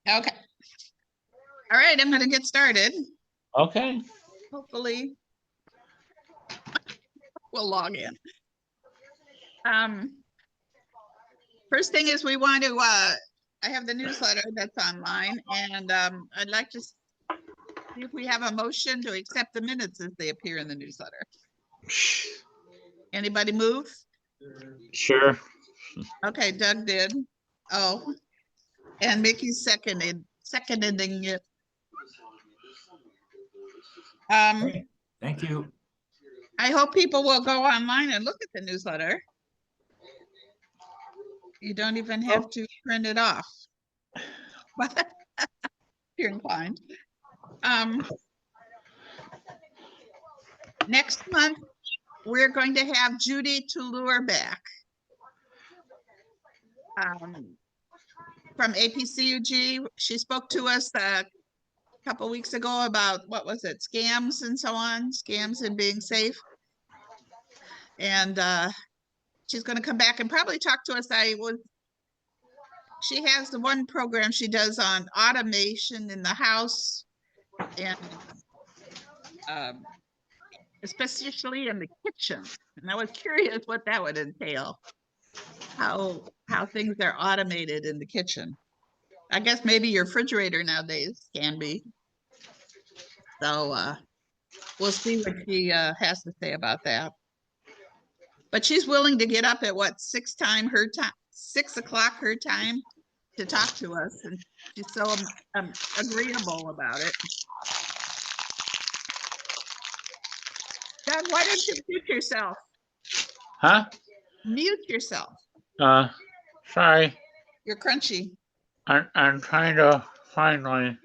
Okay. All right, I'm going to get started. Okay. Hopefully we'll log in. First thing is we want to, I have the newsletter that's online, and I'd like to see if we have a motion to accept the minutes as they appear in the newsletter. Anybody move? Sure. Okay, Doug did. Oh, and Mickey seconding it. Thank you. I hope people will go online and look at the newsletter. You don't even have to print it off. But if you're inclined. Next month, we're going to have Judy Toulour back. From APCUG. She spoke to us a couple weeks ago about, what was it, scams and so on, scams and being safe. And she's going to come back and probably talk to us. She has the one program she does on automation in the house, and especially in the kitchen. And I was curious what that would entail, how things are automated in the kitchen. I guess maybe your refrigerator nowadays can be. So we'll see what she has to say about that. But she's willing to get up at what, 6 o'clock her time to talk to us, and she's so agreeable about it. Doug, why don't you mute yourself? Huh? Mute yourself. Sorry. You're crunchy. I'm trying to find my.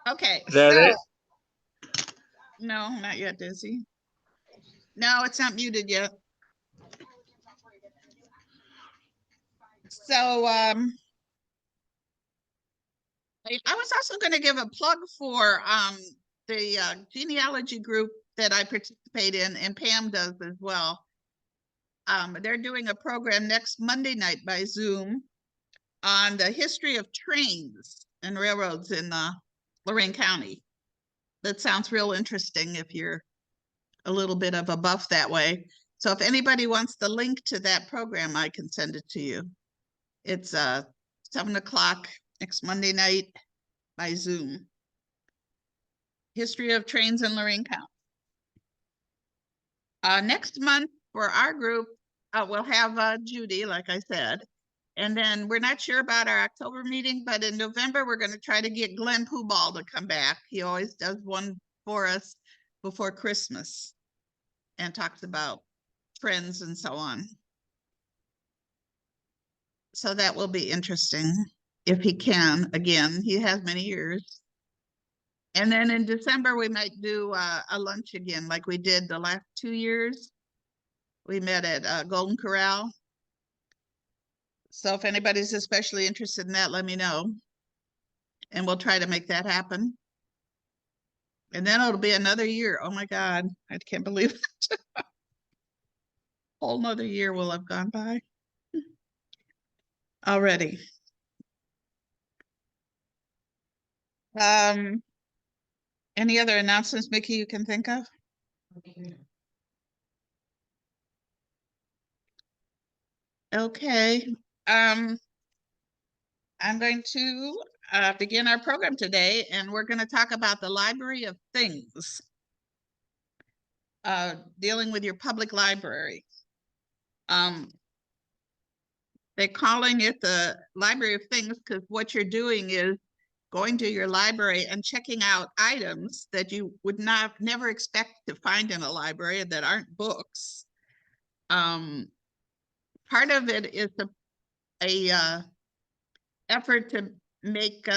Okay. Is that it? No, not yet, Dizzy. No, it's not muted yet. So I was also going to give a plug for the genealogy group that I participate in, and Pam does as well. They're doing a program next Monday night by Zoom on the history of trains and railroads in Lorain County. That sounds real interesting if you're a little bit of a buff that way. So if anybody wants the link to that program, I can send it to you. It's 7 o'clock next Monday night by Zoom. History of trains in Lorain County. Next month for our group, we'll have Judy, like I said. And then we're not sure about our October meeting, but in November, we're going to try to get Glenn Pooball to come back. He always does one for us before Christmas and talks about trends and so on. So that will be interesting if he can. Again, he has many years. And then in December, we might do a lunch again, like we did the last 2 years. We met at Golden Corral. So if anybody's especially interested in that, let me know. And we'll try to make that happen. And then it'll be another year. Oh my God, I can't believe it. Whole nother year will have gone by already. Any other announcements, Mickey, you can think of? Okay. I'm going to begin our program today, and we're going to talk about the Library of Things, dealing with your public library. They're calling it the Library of Things because what you're doing is going to your library and checking out items that you would never expect to find in a library that aren't books. Part of it is a effort to make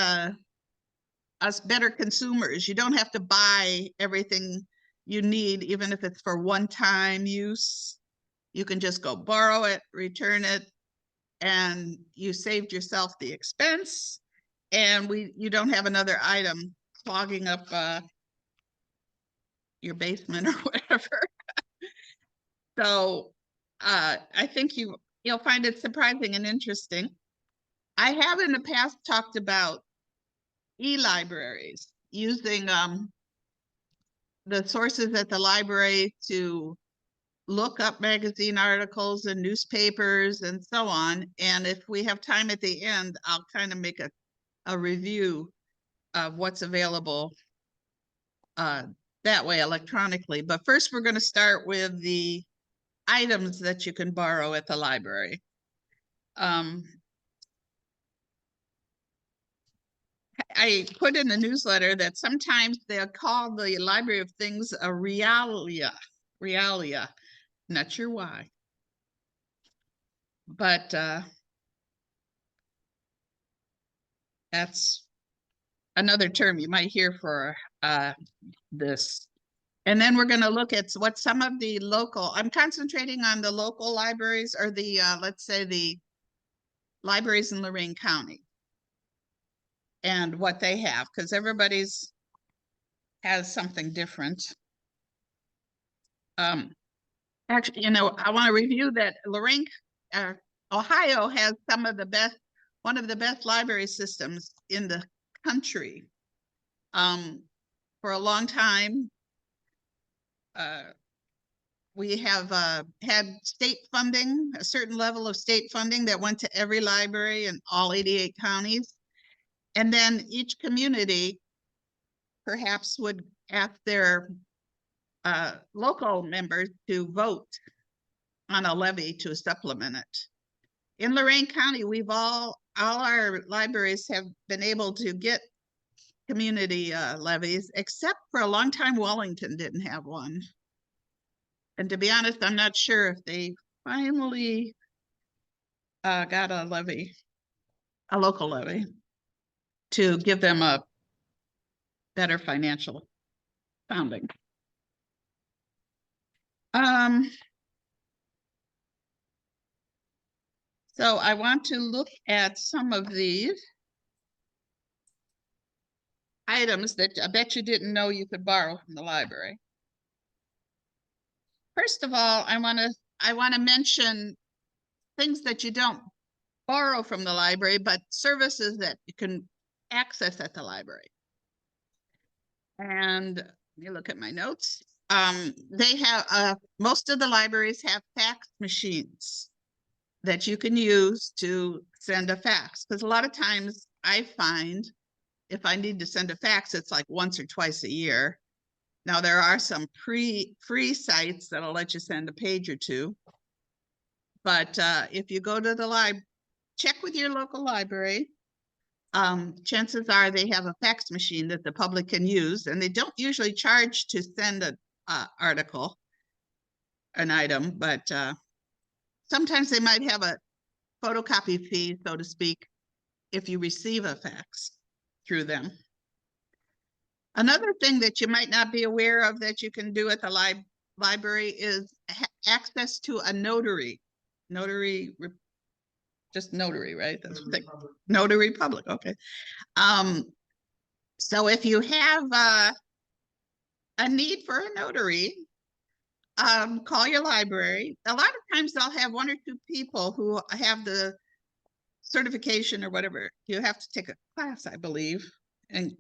us better consumers. You don't have to buy everything you need, even if it's for one-time use. You can just go borrow it, return it, and you saved yourself the expense, and you don't have another item clogging up your basement or whatever. So I think you'll find it surprising and interesting. I have in the past talked about e-libraries using the sources at the library to look up magazine articles and newspapers and so on. And if we have time at the end, I'll kind of make a review of what's available that way electronically. But first, we're going to start with the items that you can borrow at the library. I put in the newsletter that sometimes they'll call the Library of Things a realia. Not sure why. But that's another term you might hear for this. And then we're going to look at what some of the local, I'm concentrating on the local libraries, or the, let's say, the libraries in Lorain County and what they have, because everybody's has something different. Actually, I want to review that Lorain, Ohio has some of the best, one of the best library systems in the country. For a long time, we have had state funding, a certain level of state funding that went to every library in all 88 counties. And then each community perhaps would ask their local members to vote on a levy to supplement it. In Lorain County, we've all our libraries have been able to get community levies, except for a long time Wellington didn't have one. And to be honest, I'm not sure if they finally got a levy, a local levy, to give them a better financial founding. So I want to look at some of these items that I bet you didn't know you could borrow from the library. First of all, I want to mention things that you don't borrow from the library, but services that you can access at the library. And let me look at my notes. They have most of the libraries have fax machines that you can use to send a fax, because a lot of times I find if I need to send a fax, it's like once or twice a year. Now there are some free sites that'll let you send a page or two, but if you go to the library, check with your local library. Chances are they have a fax machine that the public can use, and they don't usually charge to send an article, an item, but sometimes they might have a photocopy fee, so to speak, if you receive a fax through them. Another thing that you might not be aware of that you can do at the library is access to a notary. Just notary, right? That's what they, notary public, okay. So if you have a need for a notary, call your library. A lot of times they'll have one or two people who have the certification or whatever. You have to take a class, I believe, and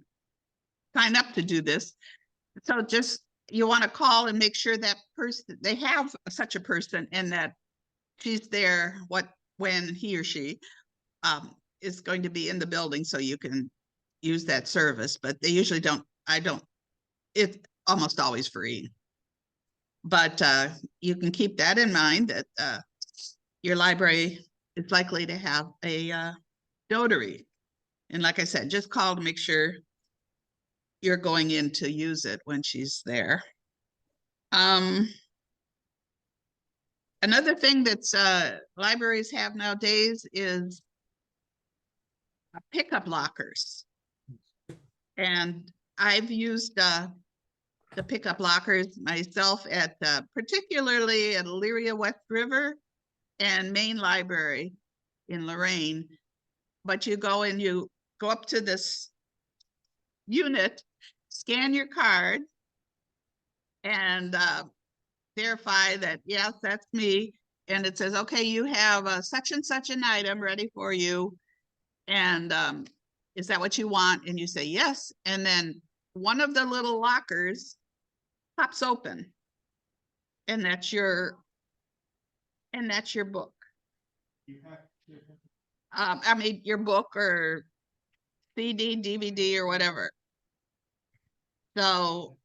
sign up to do this. So just, you want to call and make sure that person, they have such a person, and that she's there when he or she is going to be in the building, so you can use that service. But they usually don't, it's almost always free. But you can keep that in mind, that your library is likely to have a notary. And like I said, just call to make sure you're going in to use it when she's there. Another thing that's libraries have nowadays is pickup lockers. And I've used the pickup lockers myself at particularly at Elyria West River and Main Library in Lorain. But you go and you go up to this unit, scan your card, and verify that, yes, that's me. And it says, okay, you have such and such an item ready for you. And is that what you want? And you say yes. And then one of the little lockers pops open. And that's your book. I mean, your book or CD, DVD, or whatever. So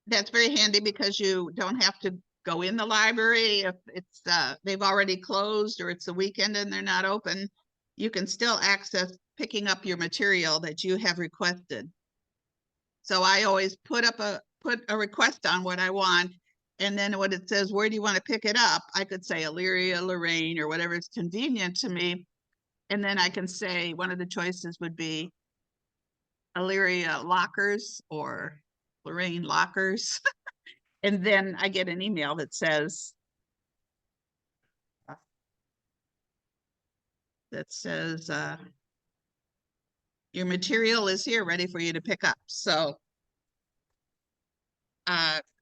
that's very handy because you don't have to go in the library if it's they've already closed or it's a weekend and they're not open. You can still access picking up your material that you have requested. So I always put a request on what I want, and then when it says where do you want to pick it up, I could say Elyria, Lorain, or whatever is convenient to me, and then I can say one of the choices would be Elyria lockers or Lorain lockers. And then I get an email that says, your material is here ready for you to pick up. So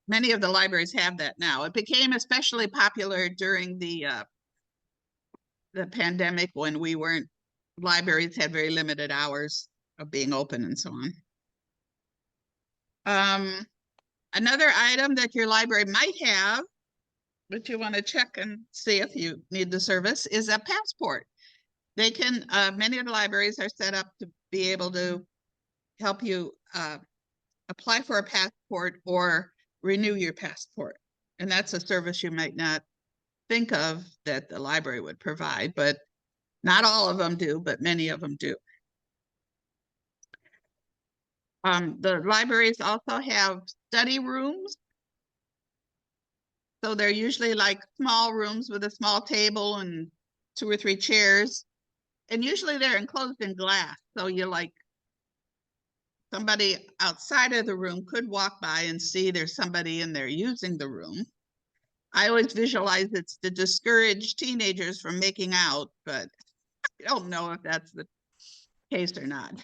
many of the libraries have that now. It became especially popular during the pandemic when libraries had very limited hours of being open and so on. Another item that your library might have, but you want to check and see if you need the service, is a passport. They can, many of the libraries are set up to be able to help you apply for a passport or renew your passport. And that's a service you might not think of that the library would provide, but not all of them do, but many of them do. The libraries also have study rooms. So they're usually like small rooms with a small table and 2 or 3 chairs. And usually they're enclosed in glass. So you're like, somebody outside of the room could walk by and see there's somebody in there using the room. I always visualize it's to discourage teenagers from making out, but I don't know if that's the case or not.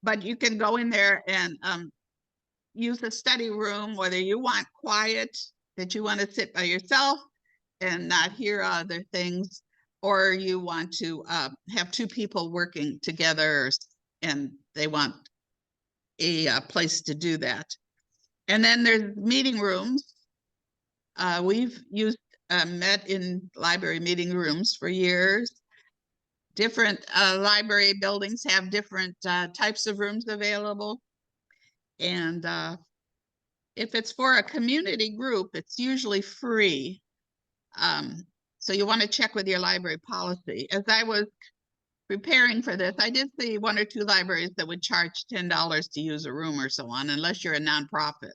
But you can go in there and use a study room, whether you want quiet, that you want to sit by yourself and not hear other things, or you want to have 2 people working together and they want a place to do that. And then there's meeting rooms. We've met in library meeting rooms for years. Different library buildings have different types of rooms available. And if it's for a community group, it's usually free. So you want to check with your library policy. As I was preparing for this, I did see 1 or 2 libraries that would charge $10 to use a room or so on, unless you're a nonprofit.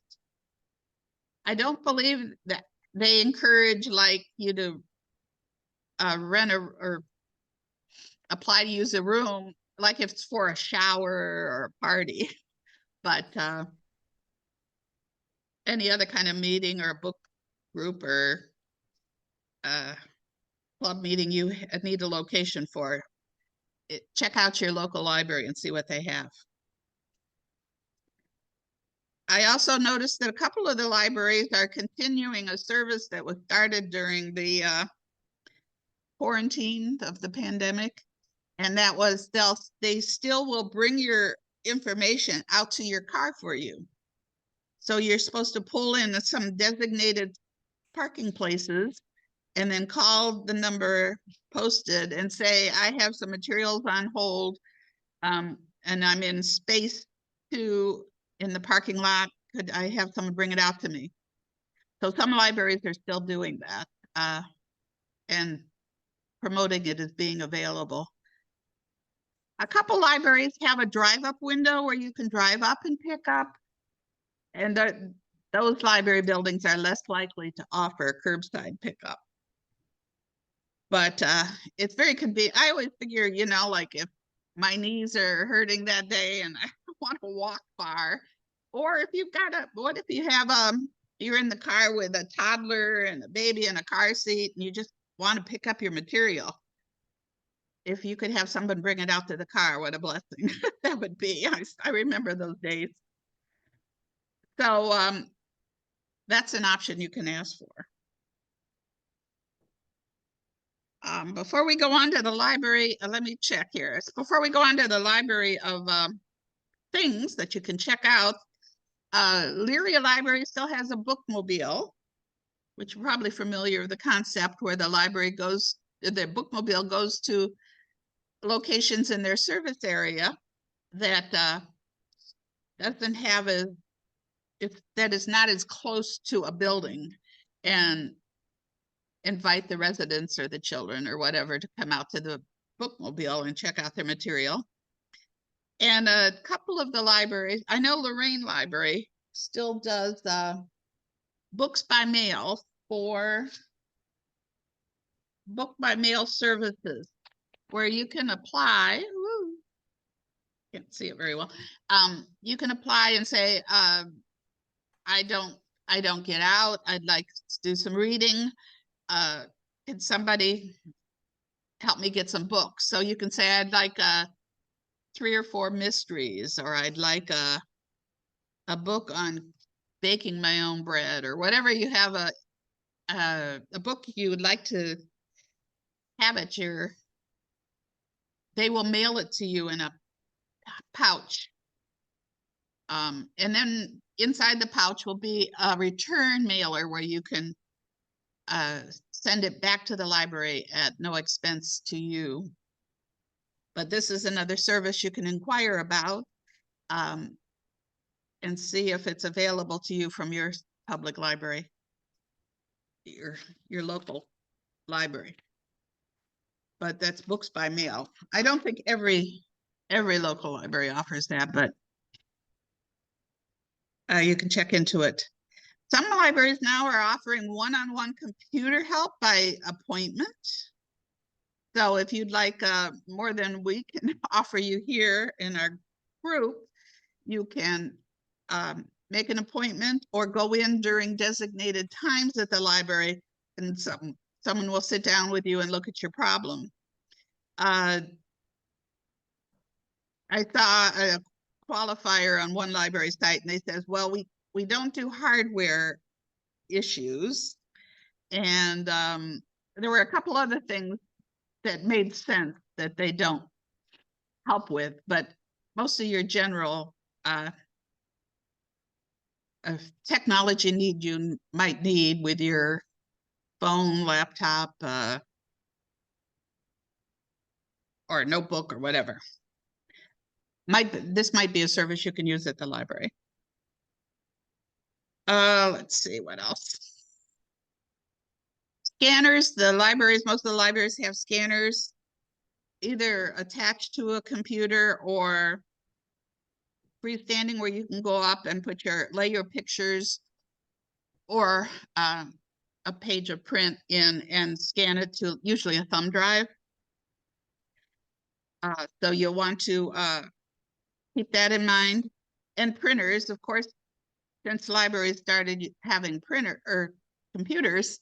I don't believe that they encourage like you to rent or apply to use a room, like if it's for a shower or a party, but any other kind of meeting or a book group or club meeting you need a location for, check out your local library and see what they have. I also noticed that a couple of the libraries are continuing a service that was started during the quarantine of the pandemic. And that was they still will bring your information out to your car for you. So you're supposed to pull in some designated parking places and then call the number posted and say, I have some materials on hold and I'm in space 2 in the parking lot. Could I have someone bring it out to me? So some libraries are still doing that and promoting it as being available. A couple libraries have a drive-up window where you can drive up and pick up. And those library buildings are less likely to offer curbside pickup. But it's very convenient. I always figure, you know, like if my knees are hurting that day and I want to walk far, or if you've got what if you have you're in the car with a toddler and a baby in a car seat and you just want to pick up your material. If you could have someone bring it out to the car, what a blessing that would be. I remember those days. So that's an option you can ask for. Before we go on to the library, let me check here. Before we go on to the library of things that you can check out, Leary Library still has a bookmobile, which you're probably familiar with the concept, where the library goes, the bookmobile goes to locations in their service area that doesn't have that is not as close to a building, and invite the residents or the children or whatever to come out to the bookmobile and check out their material. And a couple of the libraries, I know Lorain Library still does books by mail for book by mail services, where you can apply. Woo, can't see it very well. You can apply and say, I don't get out. I'd like to do some reading. Can somebody help me get some books? So you can say, I'd like 3 or 4 mysteries, or I'd like a book on baking my own bread, or whatever you have, a book you would like to have at they will mail it to you in a pouch. And then inside the pouch will be a return mailer where you can send it back to the library at no expense to you. But this is another service you can inquire about and see if it's available to you from your public library, your local library. But that's books by mail. I don't think every local library offers that, but you can check into it. Some libraries now are offering one-on-one computer help by appointment. So if you'd like more than we can offer you here in our group, you can make an appointment or go in during designated times at the library, and someone will sit down with you and look at your problem. I saw a qualifier on one library site, and they says, well, we don't do hardware issues. And there were a couple other things that made sense that they don't help with, but most of your general technology you might need with your phone, laptop, or notebook or whatever. This might be a service you can use at the library. Let's see what else. Scanners, most of the libraries have scanners either attached to a computer or freestanding, where you can go up and lay your pictures or a page of print in and scan it to usually a thumb drive. So you'll want to keep that in mind. And printers, of course, since libraries started having computers,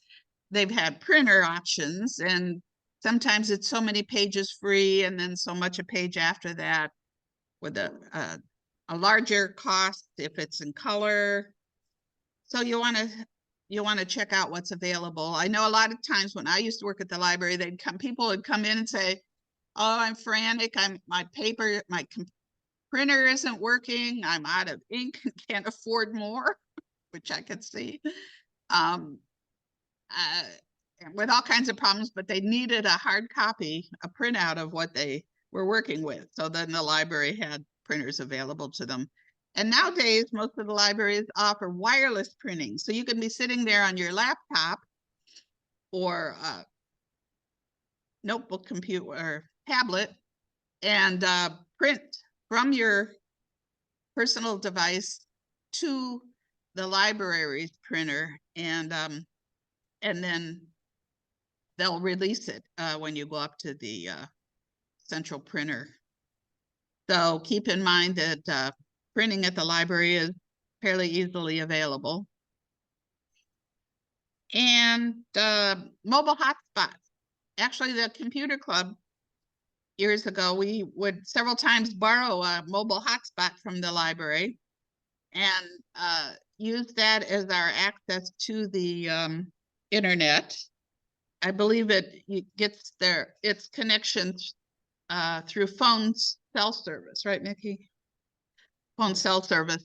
they've had printer options, and sometimes it's so many pages free and then so much a page after that, with a larger cost if it's in color. So you want to check out what's available. I know a lot of times when I used to work at the library, people would come in and say, oh, I'm frantic, my printer isn't working, I'm out of ink and can't afford more, which I could see. With all kinds of problems, but they needed a hard copy, a printout of what they were working with. So then the library had printers available to them. And nowadays, most of the libraries offer wireless printing. So you can be sitting there on your laptop or notebook, computer, or tablet, and print from your personal device to the library's printer, and then they'll release it when you go up to the central printer. So keep in mind that printing at the library is fairly easily available. And mobile hotspots. Actually, the computer club years ago, we would several times borrow a mobile hotspot from the library and use that as our access to the internet. I believe it gets its connections through phone cell service, right, Nikki? Phone cell service.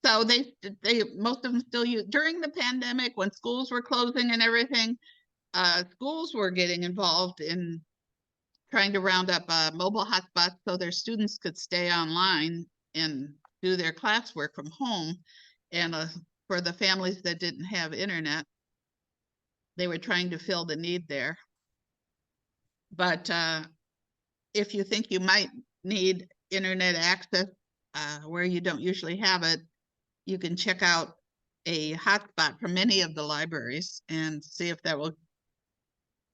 So they most of them still use during the pandemic when schools were closing and everything. Schools were getting involved in trying to round up mobile hotspots so their students could stay online and do their classwork from home. And for the families that didn't have internet, they were trying to fill the need there. But if you think you might need internet access where you don't usually have it, you can check out a hotspot from any of the libraries and see if that will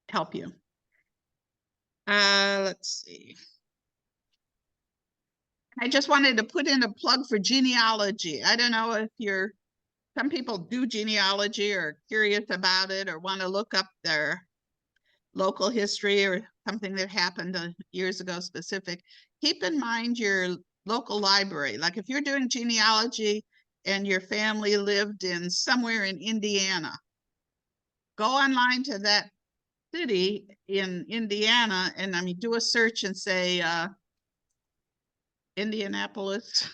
help you. Let's see. I just wanted to put in a plug for genealogy. I don't know if some people do genealogy or curious about it or want to look up their local history or something that happened years ago specific. Keep in mind your local library. Like if you're doing genealogy and your family lived in somewhere in Indiana, go online to that city in Indiana and do a search and say Indianapolis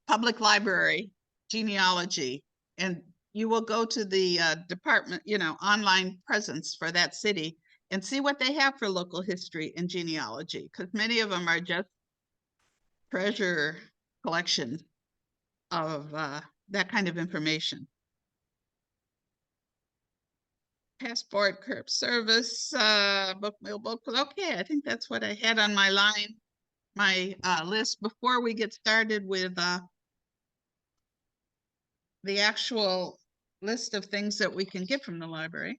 Public Library genealogy, and you will go to the department, online presence for that city and see what they have for local history and genealogy, because many of them are just treasure collection of that kind of information. Passport, curb service, book mail, book. Okay, I think that's what I had on my list before we get started with the actual list of things that we can get from the library.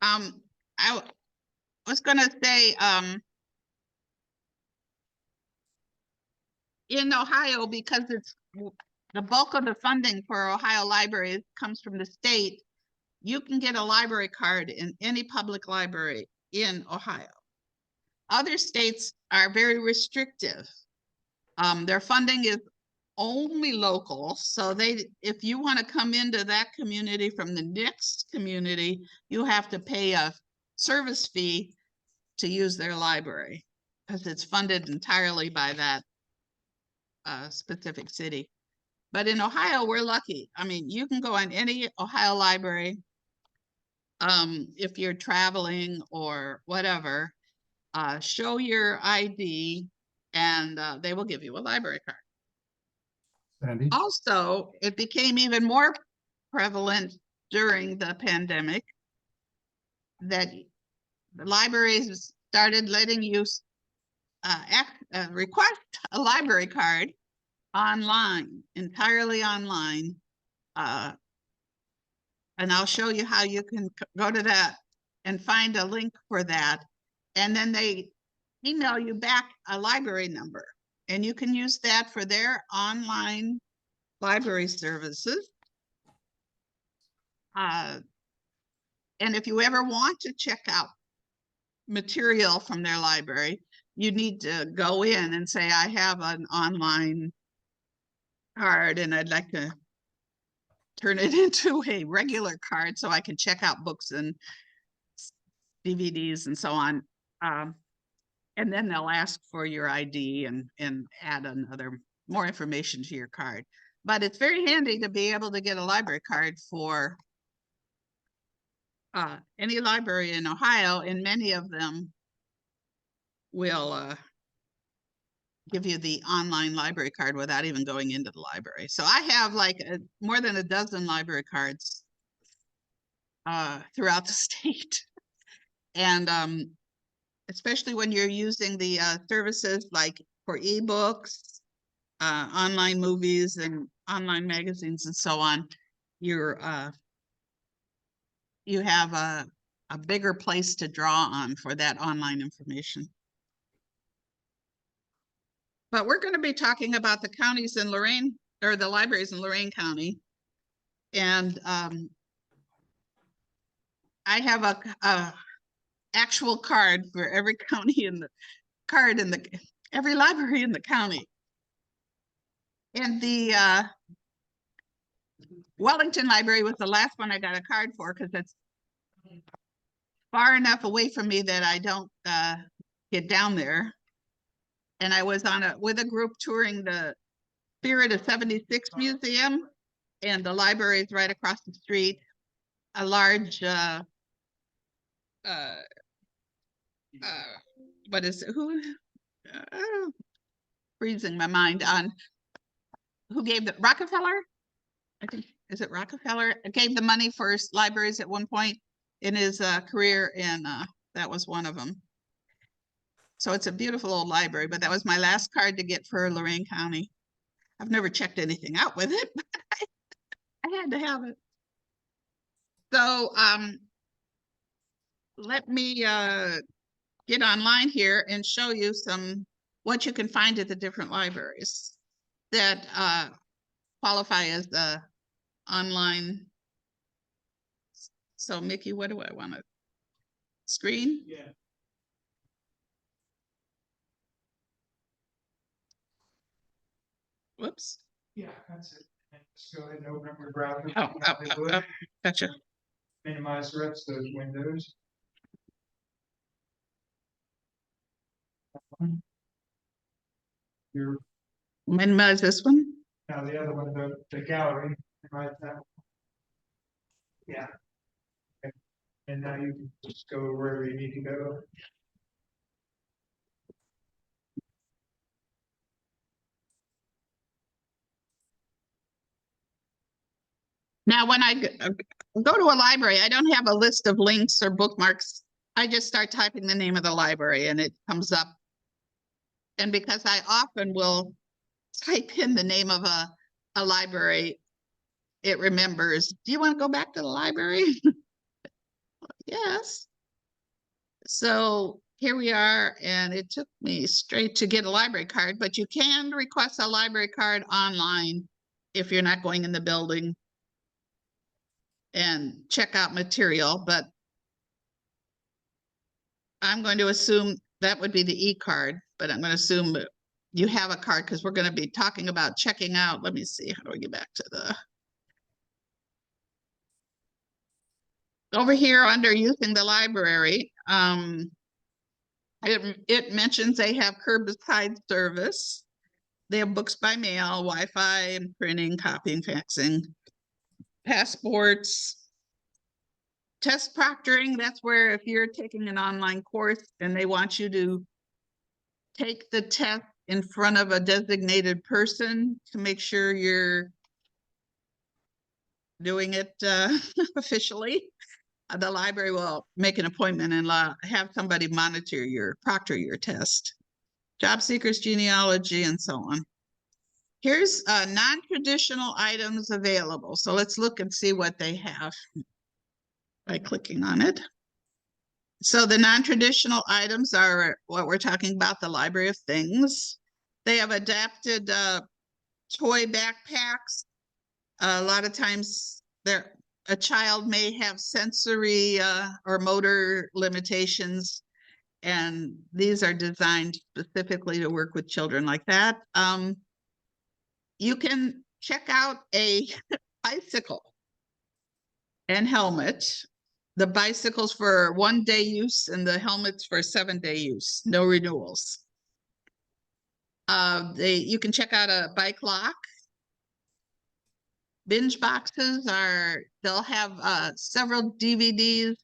I was going to say, in Ohio, because it's the bulk of the funding for Ohio libraries comes from the state, you can get a library card in any public library in Ohio. Other states are very restrictive. Their funding is only local. So if you want to come into that community from the next community, you have to pay a service fee to use their library because it's funded entirely by that specific city. But in Ohio, we're lucky. You can go on any Ohio library if you're traveling or whatever, show your ID and they will give you a library card. Sandy? Also, it became even more prevalent during the pandemic that the libraries started letting you request a library card online, entirely online. And I'll show you how you can go to that and find a link for that. And then they email you back a library number, and you can use that for their online library services. And if you ever want to check out material from their library, you need to go in and say, I have an online card and I'd like to turn it into a regular card so I can check out books and DVDs and so on. And then they'll ask for your ID and add more information to your card. But it's very handy to be able to get a library card for any library in Ohio, and many of them will give you the online library card without even going into the library. So I have like more than a dozen library cards throughout the state. And especially when you're using the services like for ebooks, online movies and online magazines and so on, you have a bigger place to draw on for that online information. But we're going to be talking about the counties in Lorain, or the libraries in Lorain County. And I have a actual card for every county in the every library in the county. And the Wellington Library was the last one I got a card for because it's far enough away from me that I don't get down there. And I was with a group touring the Spirit of 76 Museum, and the library is right across the street. A large what is it? Who freezing my mind on who gave the Rockefeller? I think, is it Rockefeller? Gave the money for libraries at one point in his career, and that was one of them. So it's a beautiful old library, but that was my last card to get for Lorain County. I've never checked anything out with it, but I had to have it. So let me get online here and show you what you can find at the different libraries that qualify as the online. So Mickey, what do I want to screen? Yeah. Whoops. Yeah, that's it. And just go ahead and open up your browser. Gotcha. Minimize the rest of those windows. Your, Minimize this one. now the other one, the gallery, right? That one. Yeah. Okay. And now you can just go wherever you need to go. Now, when I go to a library, I don't have a list of links or bookmarks. I just start typing the name of the library and it comes up. And because I often will type in the name of a library, it remembers, do you want to go back to the library? Yes. So here we are, and it took me straight to get a library card, but you can request a library card online if you're not going in the building and check out material, but I'm going to assume that would be the e-card, but I'm going to assume you have a card because we're going to be talking about checking out. Let me see, how do we get back to the over here under using the library? It mentions they have curbside service. They have books by mail, Wi-Fi, and printing, copying, faxing, passports, test proctoring. That's where if you're taking an online course and they want you to take the test in front of a designated person to make sure you're doing it officially, the library will make an appointment and have somebody proctor your test. Job seekers, genealogy, and so on. Here's non-traditional items available. So let's look and see what they have by clicking on it. So the non-traditional items are what we're talking about, the Library of Things. They have adapted toy backpacks. A lot of times a child may have sensory or motor limitations, and these are designed specifically to work with children like that. You can check out a bicycle and helmet. The bicycles for 1-day use and the helmets for 7-day use, no renewals. You can check out a bike lock. Binge boxes they'll have several DVDs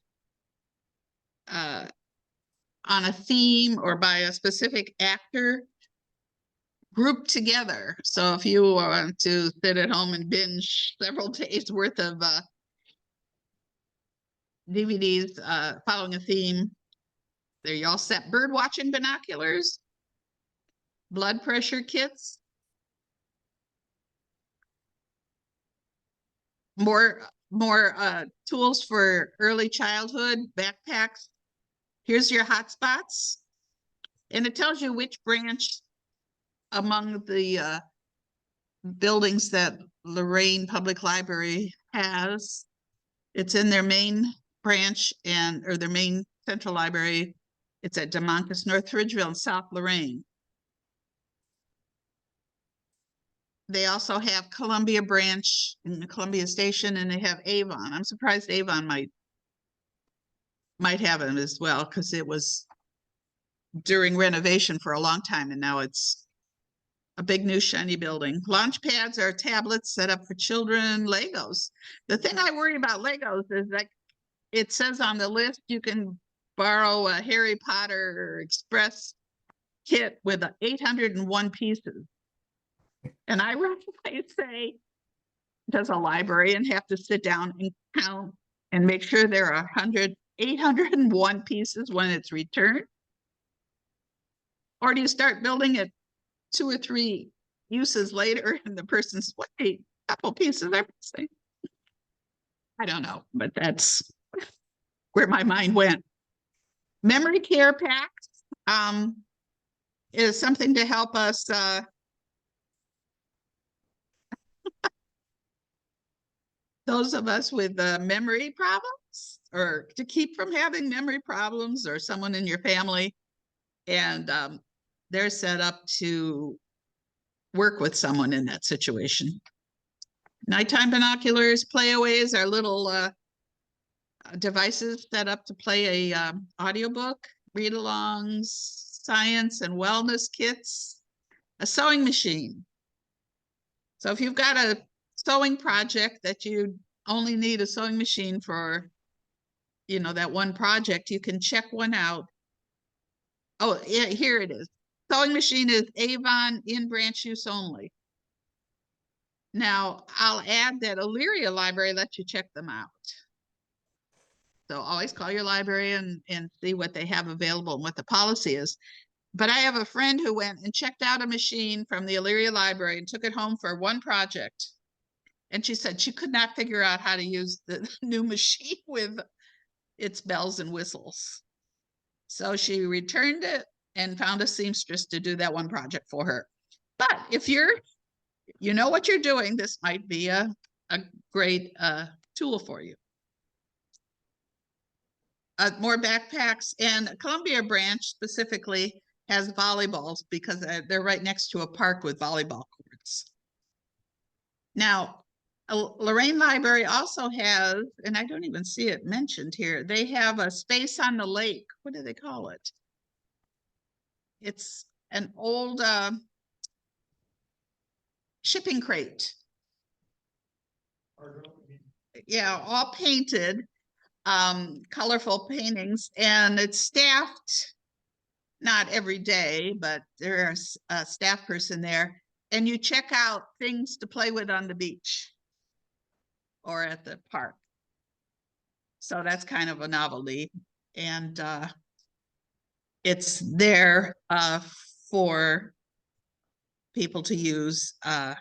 on a theme or by a specific actor grouped together. So if you want to sit at home and binge several days worth of DVDs following a theme, there you all set. Bird watching binoculars, blood pressure kits, more tools for early childhood, backpacks. Here's your hotspots, and it tells you which branch among the buildings that Lorain Public Library has. It's in their main branch or their main central library. It's at Demoncus, North Ridgeville, and South Lorain. they also have Columbia branch in the Columbia Station, and they have Avon. I'm surprised Avon might have them as well, because it was during renovation for a long time, and now it's a big new shiny building. Launch pads are tablets set up for children. Legos. The thing I worry about Legos is that it says on the list you can borrow a Harry Potter Express kit with 801 pieces. And I really say, does a librarian have to sit down and count and make sure there are 801 pieces when it's returned? Or do you start building it 2 or 3 uses later and the person's, wait, a couple pieces are missing? I don't know, but that's where my mind went. Memory care packs is something to help us those of us with memory problems, or to keep from having memory problems, or someone in your family. And they're set up to work with someone in that situation. Nighttime binoculars, playaways are little devices set up to play a audiobook, read-alongs, science and wellness kits, a sewing machine. So if you've got a sewing project that you only need a sewing machine for, you know, that one project, you can check one out. Oh, yeah, here it is. Sewing machine is Avon in branch use only. Now, I'll add that Elyria Library lets you check them out. So always call your librarian and see what they have available and what the policy is. But I have a friend who went and checked out a machine from the Elyria Library and took it home for one project. And she said she could not figure out how to use the new machine with its bells and whistles. So she returned it and found a seamstress to do that one project for her. But if you know what you're doing, this might be a great tool for you. More backpacks, and Columbia branch specifically has volleyballs because they're right next to a park with volleyball courts. Now, Lorain Library also has, and I don't even see it mentioned here, they have a space on the lake. What do they call it? It's an old shipping crate. Yeah, all painted, colorful paintings, and it's staffed, not every day, but there's a staff person there, and you check out things to play with on the beach or at the park. So that's kind of a novelty, and it's there for people to use at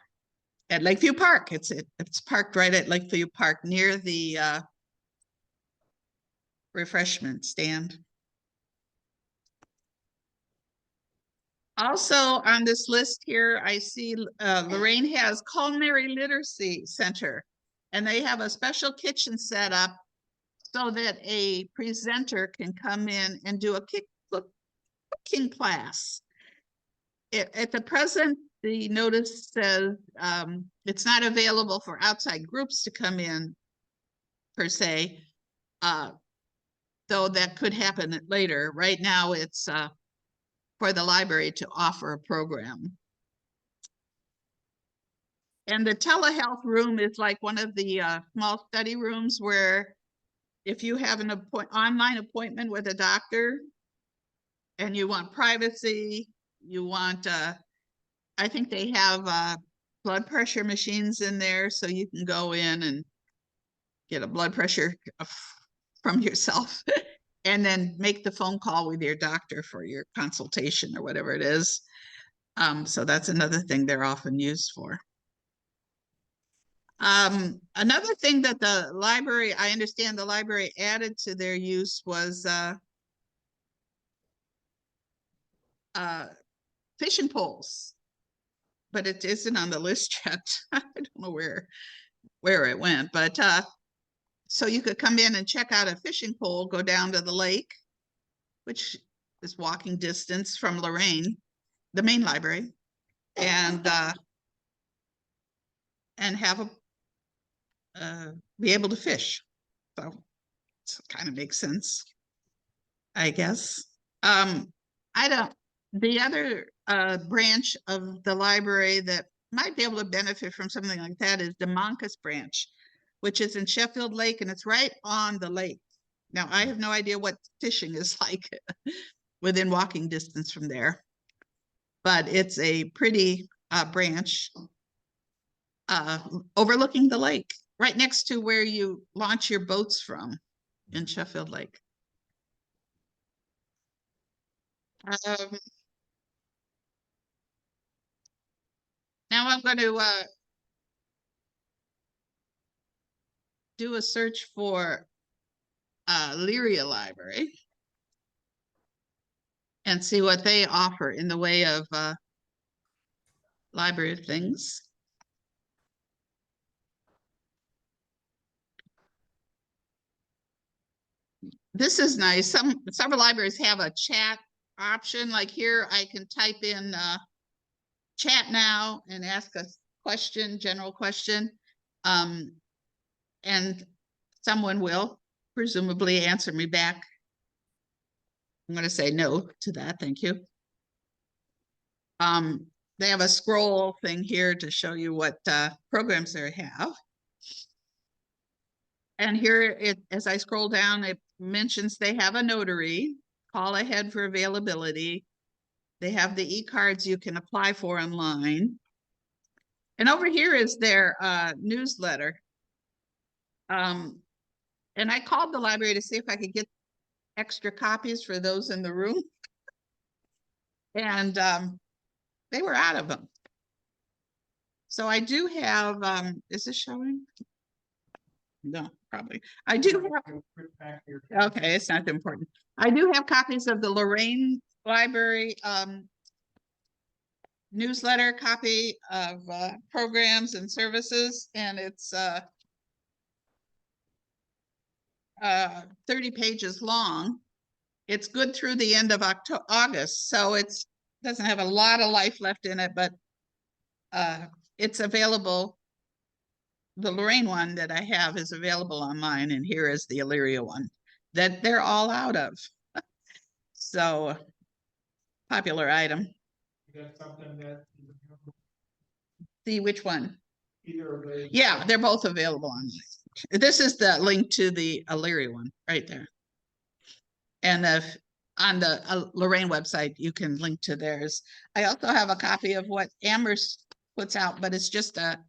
Lakeview Park. It's parked right at Lakeview Park near the refreshment stand. Also on this list here, I see Lorain has Culinary Literacy Center, and they have a special kitchen set up so that a presenter can come in and do a cooking class. At the present, the notice says it's not available for outside groups to come in per se, though that could happen later. Right now, it's for the library to offer a program. And the telehealth room is like one of the small study rooms where if you have an online appointment with a doctor and you want privacy, you want, I think they have blood pressure machines in there, so you can go in and get a blood pressure from yourself and then make the phone call with your doctor for your consultation or whatever it is. So that's another thing they're often used for. Another thing that the library, I understand the library added to their use was fishing poles, but it isn't on the list yet. I don't know where it went, but so you could come in and check out a fishing pole, go down to the lake, which is walking distance from Lorain, the main library, and and have be able to fish. So it kind of makes sense, I guess. I don't, the other branch of the library that might be able to benefit from something like that is the Moncus branch, which is in Sheffield Lake, and it's right on the lake. Now, I have no idea what fishing is like within walking distance from there, but it's a pretty branch overlooking the lake, right next to where you launch your boats from in Sheffield Lake. Now I'm going to do a search for Lyria Library and see what they offer in the way of Library of Things. This is nice. Several libraries have a chat option. Like here, I can type in chat now and ask a question, general question, and someone will presumably answer me back. I'm going to say no to that. Thank you. They have a scroll thing here to show you what programs they have. And here, as I scroll down, it mentions they have a notary. Call ahead for availability. They have the e-cards you can apply for online. And over here is their newsletter. And I called the library to see if I could get extra copies for those in the room. And they were out of them. So I do have, is this showing? No, probably. I do have, okay, it's not important. I do have copies of the Lorain Library newsletter, copy of programs and services, and it's 30 pages long. It's good through the end of August, so it's doesn't have a lot of life left in it, but it's available. The Lorain one that I have is available online, and here is the Illyria one that they're all out of. So popular item. That's something that. See which one? Either of those. Yeah, they're both available online. This is the link to the Illyria one right there. And if on the Lorain website, you can link to theirs. I also have a copy of what Amherst puts out, but it's just a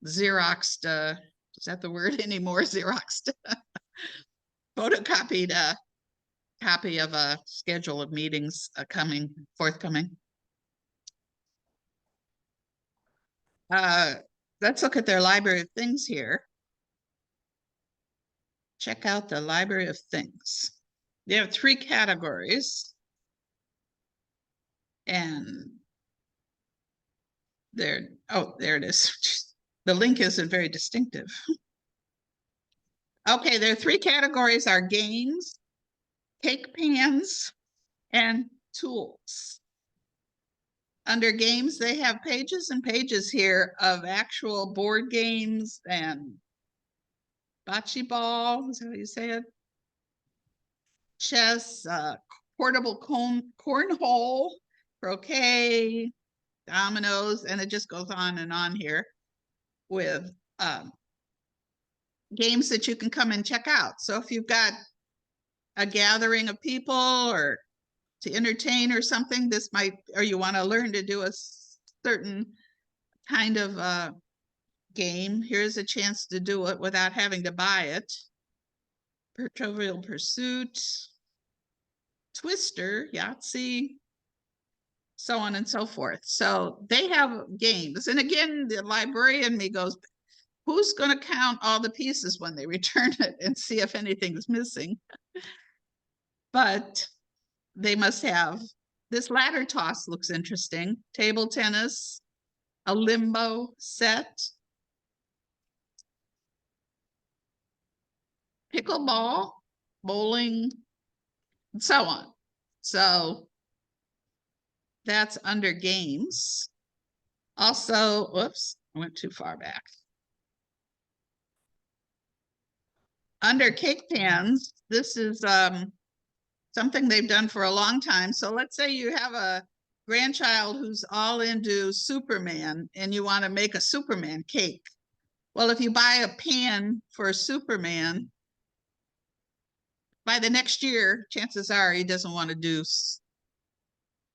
Xeroxed, is that the word anymore? Xeroxed, photocopied copy of a schedule of meetings forthcoming. Let's look at their Library of Things here. Check out the Library of Things. They have 3 categories. And there, oh, there it is. The link isn't very distinctive. Okay, there are 3 categories are games, cake pans, and tools. Under games, they have pages and pages here of actual board games and bocce ball, is that how you say it? Chess, portable cornhole, croquet, dominoes, and it just goes on and on here with games that you can come and check out. So if you've got a gathering of people or to entertain or something, this might, or you want to learn to do a certain kind of game, here's a chance to do it without having to buy it. Trivial Pursuit, Twister, Yahtzee, so on and so forth. So they have games. And again, the librarian me goes, who's going to count all the pieces when they return it and see if anything's missing? But they must have. This ladder toss looks interesting. Table tennis, a limbo set, pickleball, bowling, and so on. So that's under games. Also, whoops, I went too far back. Under cake pans, this is something they've done for a long time. So let's say you have a grandchild who's all into Superman and you want to make a Superman cake. Well, if you buy a pan for Superman, by the next year, chances are he doesn't want to do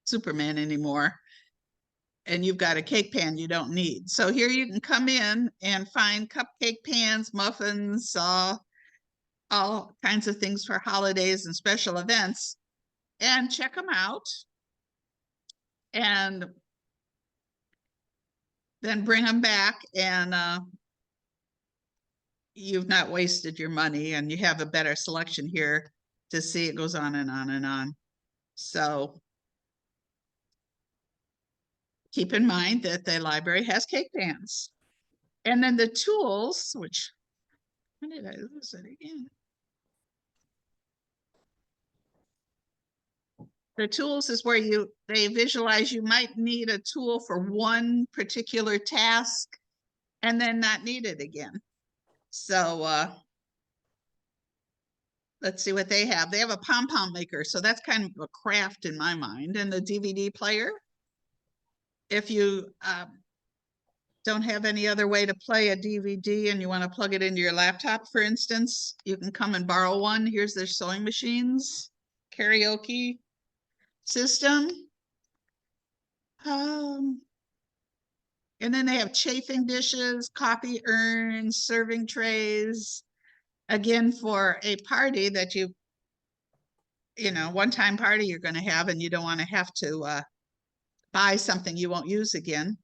Superman anymore. And you've got a cake pan you don't need. So here you can come in and find cupcake pans, muffins, all kinds of things for holidays and special events, and check them out. And then bring them back, and you've not wasted your money, and you have a better selection here to see. It goes on and on and on. So keep in mind that the library has cake pans. And then the tools, which, when did I lose it again? The tools is where they visualize you might need a tool for one particular task and then not need it again. So let's see what they have. They have a pom-pom maker. So that's kind of a craft in my mind. And the DVD player. If you don't have any other way to play a DVD and you want to plug it into your laptop, for instance, you can come and borrow one. Here's their sewing machines, karaoke system. And then they have chafing dishes, coffee urns, serving trays. Again, for a party that you know, one-time party you're going to have, and you don't want to have to buy something you won't use again.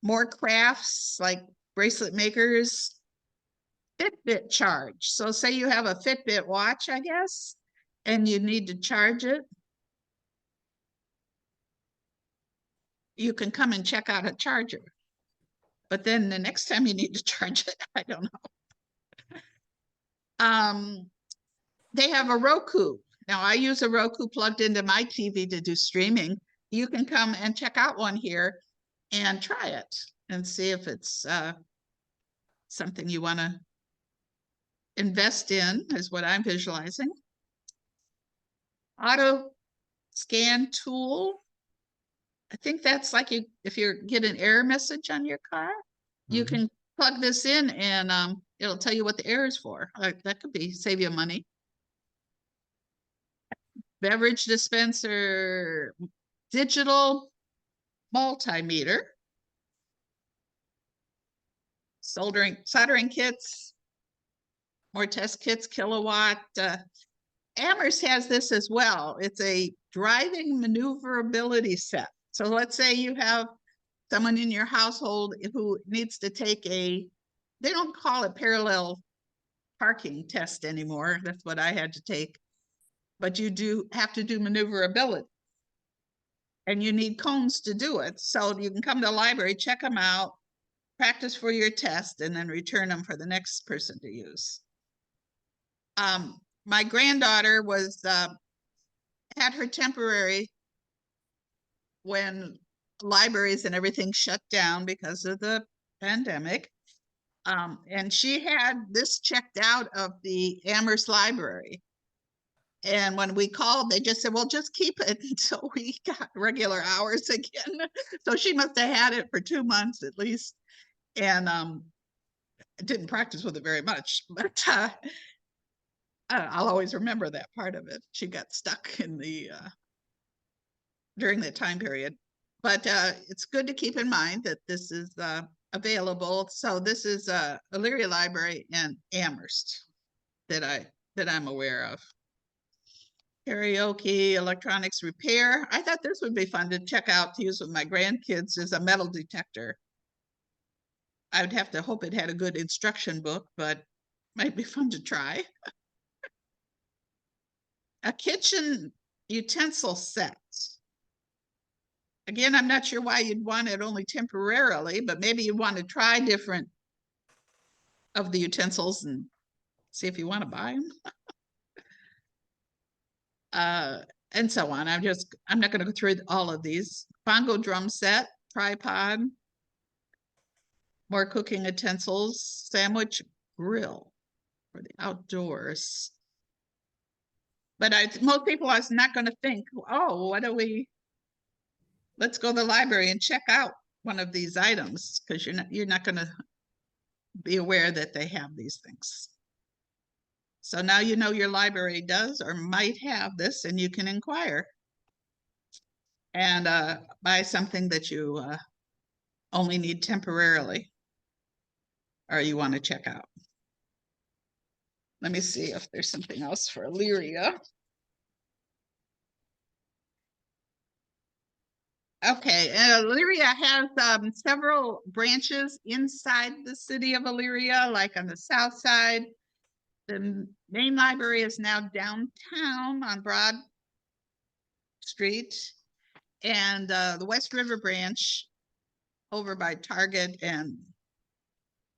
More crafts like bracelet makers, Fitbit charge. So say you have a Fitbit watch, I guess, and you need to charge it. You can come and check out a charger. But then the next time you need to charge it, I don't know. They have a Roku. Now I use a Roku plugged into my TV to do streaming. You can come and check out one here and try it and see if it's something you want to invest in, is what I'm visualizing. Auto scan tool. I think that's like if you get an error message on your car, you can plug this in and it'll tell you what the error is for. That could save you money. Beverage dispenser, digital multimeter, soldering kits, more test kits, kilowatt. Amherst has this as well. It's a driving maneuverability set. So let's say you have someone in your household who needs to take they don't call it parallel parking test anymore. That's what I had to take. But you do have to do maneuverability. And you need cones to do it. So you can come to the library, check them out, practice for your test, and then return them for the next person to use. My granddaughter had her temporary when libraries and everything shut down because of the pandemic. And she had this checked out of the Amherst Library. And when we called, they just said, well, just keep it until we got regular hours again. So she must have had it for 2 months at least. And didn't practice with it very much, but I'll always remember that part of it. She got stuck in during that time period. But it's good to keep in mind that this is available. So this is Elyria Library in Amherst that I'm aware of. Karaoke, electronics repair. I thought this would be fun to check out to use with my grandkids, is a metal detector. I would have to hope it had a good instruction book, but might be fun to try. A kitchen utensil set. Again, I'm not sure why you'd want it only temporarily, but maybe you want to try different of the utensils and see if you want to buy them. And so on. I'm not going to go through all of these. Bongo drum set, tripod, more cooking utensils, sandwich grill for the outdoors. But most people are not going to think, oh, let's go to the library and check out one of these items, because you're not going to be aware that they have these things. So now you know your library does or might have this, and you can inquire and buy something that you only need temporarily or you want to check out. Let me see if there's something else for Elyria. Okay, Elyria has several branches inside the city of Elyria, like on the south side. The main library is now downtown on Broad Street, and the West River branch over by Target and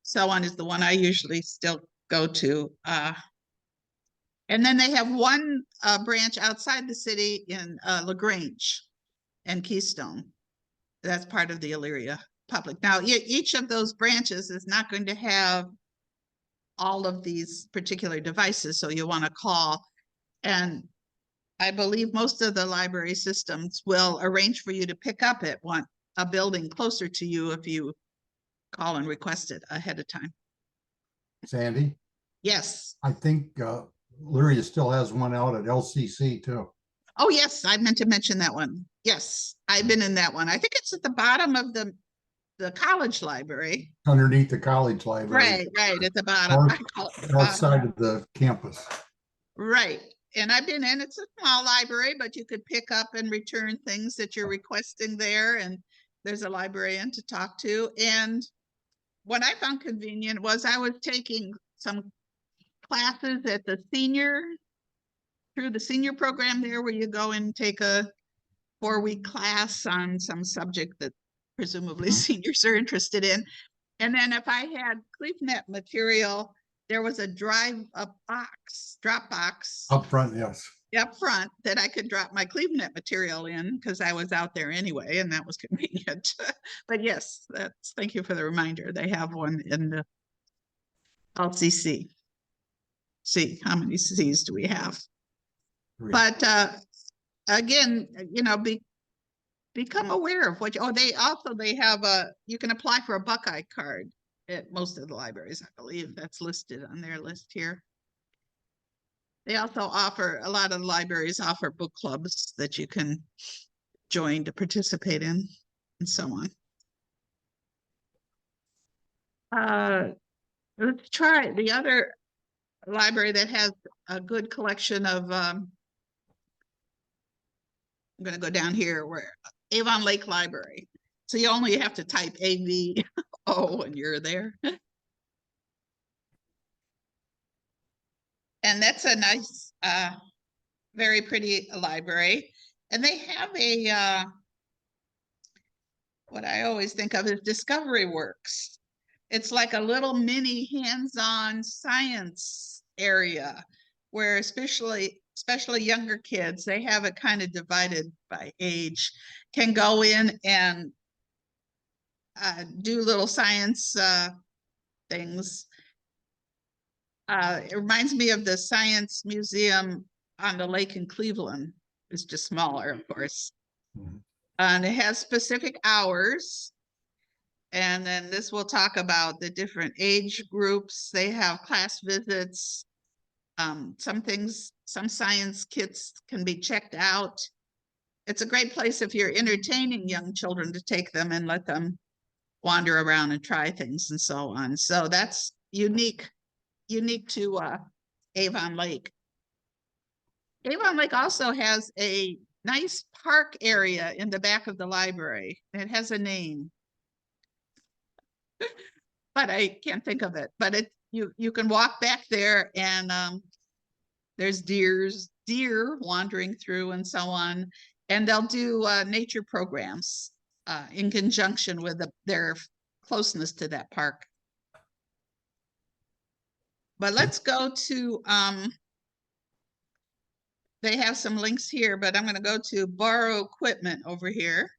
so on is the one I usually still go to. And then they have one branch outside the city in LaGrange and Keystone. That's part of the Elyria Public. Now, each of those branches is not going to have all of these particular devices, so you want to call. And I believe most of the library systems will arrange for you to pick up at a building closer to you if you call and request it ahead of time. Sandy, Yes. I think Elyria still has one out at LCC too. Oh, yes, I meant to mention that one. Yes, I've been in that one. I think it's at the bottom of the college library. Underneath the college library. Right, at the bottom. I call it the North bottom. side of the campus. Right. And I've been in, it's a small library, but you could pick up and return things that you're requesting there. And there's a librarian to talk to. And what I found convenient was I was taking some classes at through the senior program there, where you go and take a 4-week class on some subject that presumably seniors are interested in. And then if I had CleafNet material, there was a drop box Up front, yes. up front that I could drop my CleafNet material in, because I was out there anyway, and that was convenient. But yes, thank you for the reminder. They have one in the LCC. See, how many C's do we have? 3. But again, become aware of what they have you can apply for a Buckeye card at most of the libraries. I believe that's listed on their list here. They also a lot of libraries offer book clubs that you can join to participate in, and so on. Let's try the other library that has a good collection of I'm going to go down here where Avon Lake Library. So you only have to type AVO and you're there. And that's a nice, very pretty library. And they have what I always think of as Discovery Works. It's like a little mini hands-on science area where especially younger kids, they have it kind of divided by age, can go in and do little science things. It reminds me of the Science Museum on the lake in Cleveland. It's just smaller, of course. Mhm. And it has specific hours. And then this will talk about the different age groups. They have class visits. Some science kits can be checked out. It's a great place if you're entertaining young children to take them and let them wander around and try things and so on. So that's unique to Avon Lake. Avon Lake also has a nice park area in the back of the library. It has a name, but I can't think of it. But you can walk back there, and there's deer wandering through and so on. And they'll do nature programs in conjunction with their closeness to that park. But let's go to, they have some links here, but I'm going to go to borrow equipment over here.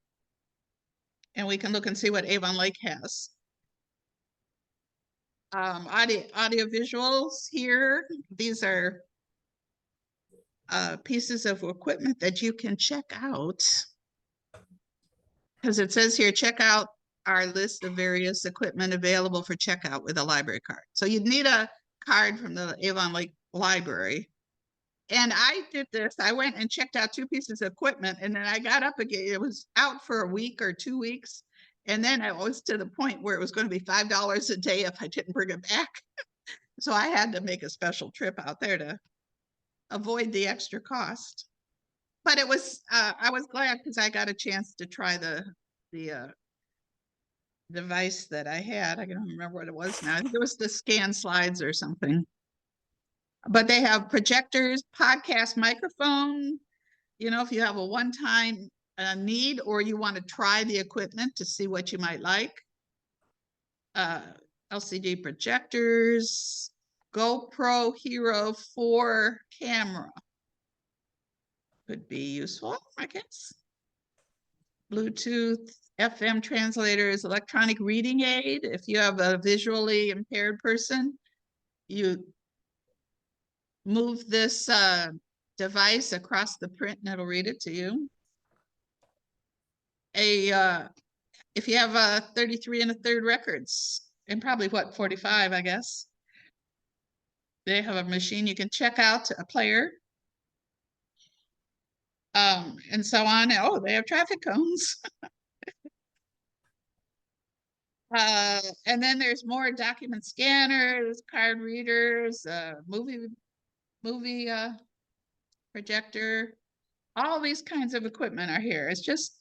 And we can look and see what Avon Lake has. audio visuals here. These are pieces of equipment that you can check out. Because it says here, check out our list of various equipment available for checkout with a library card. So you'd need a card from the Avon Lake Library. And I did this. I went and checked out 2 pieces of equipment, and then I got up again. It was out for a week or 2 weeks. And then I was to the point where it was going to be $5 a day if I didn't bring it back. So I had to make a special trip out there to avoid the extra cost. But it was, I was glad because I got a chance to try the device that I had. I don't remember what it was now. I think it was the scan slides or something. But they have projectors, podcast microphone. You know, if you have a one-time need or you want to try the equipment to see what you might like. LCD projectors, GoPro Hero 4 camera. Could be useful, I guess. Bluetooth, FM translators, electronic reading aid. If you have a visually impaired person, you move this device across the print and it'll read it to you. If you have 33 1/3 records, and probably what, 45, I guess. They have a machine you can check out, a player. And so on. Oh, they have traffic cones. And then there's more document scanners, card readers, movie projector. All these kinds of equipment are here. It's just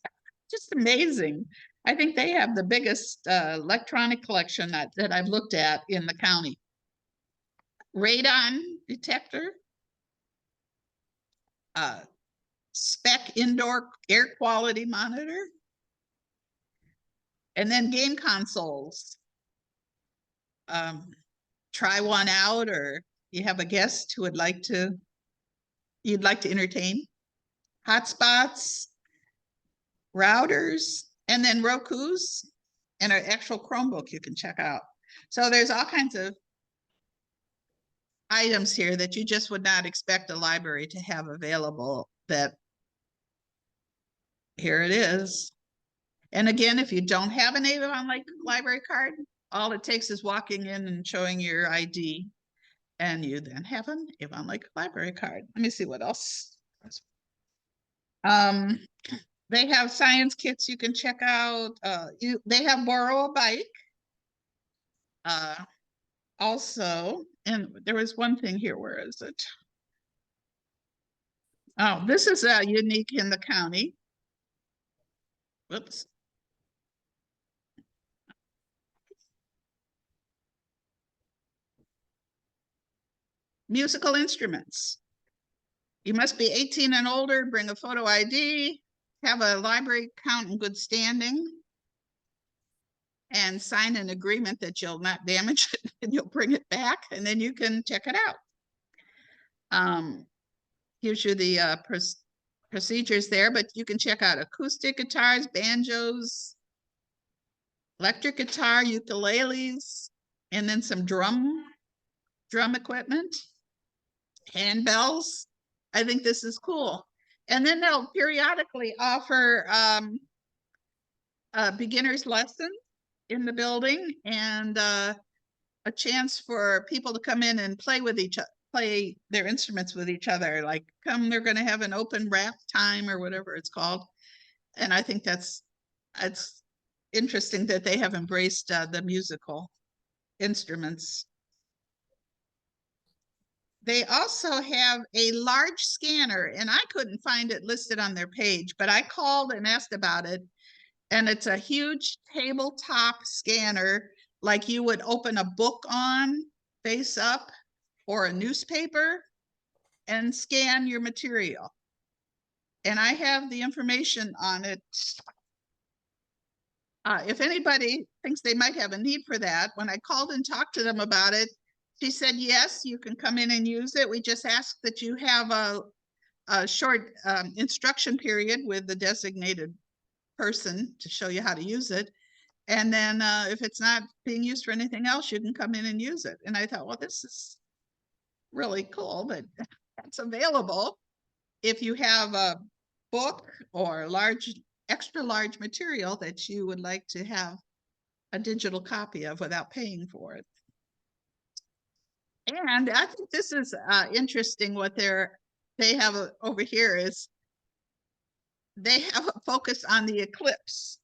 amazing. I think they have the biggest electronic collection that I've looked at in the county. Radon detector, spec indoor air quality monitor, and then game consoles. Try one out, or you have a guest who you'd like to entertain. Hotspots, routers, and then Roku's, and an actual Chromebook you can check out. So there's all kinds of items here that you just would not expect a library to have available. That here it is. And again, if you don't have an Avon Lake library card, all it takes is walking in and showing your ID, and you then have an Avon Lake library card. Let me see what else. They have science kits you can check out. They have borrow a bike. Also, and there was one thing here. Where is it? Oh, this is unique in the county. Whoops. Musical instruments. You must be 18 and older, bring a photo ID, have a library account in good standing, and sign an agreement that you'll not damage it and you'll bring it back, and then you can check it out. Gives you the procedures there, but you can check out acoustic guitars, banjos, electric guitar, ukuleles, and then some drum equipment, handbells. I think this is cool. And then they'll periodically offer a beginner's lesson in the building, and a chance for people to come in and play with each other, play their instruments with each other. Like they're going to have an open rap time or whatever it's called. And I think it's interesting that they have embraced the musical instruments. They also have a large scanner, and I couldn't find it listed on their page, but I called and asked about it. And it's a huge tabletop scanner, like you would open a book on face up, or a newspaper, and scan your material. And I have the information on it. If anybody thinks they might have a need for that, when I called and talked to them about it, she said, yes, you can come in and use it. We just ask that you have a short instruction period with the designated person to show you how to use it. And then if it's not being used for anything else, you can come in and use it. And I thought, well, this is really cool that that's available. If you have a book or extra large material that you would like to have a digital copy of without paying for it. And I think this is interesting what they have over here is they have a focus on the eclipse.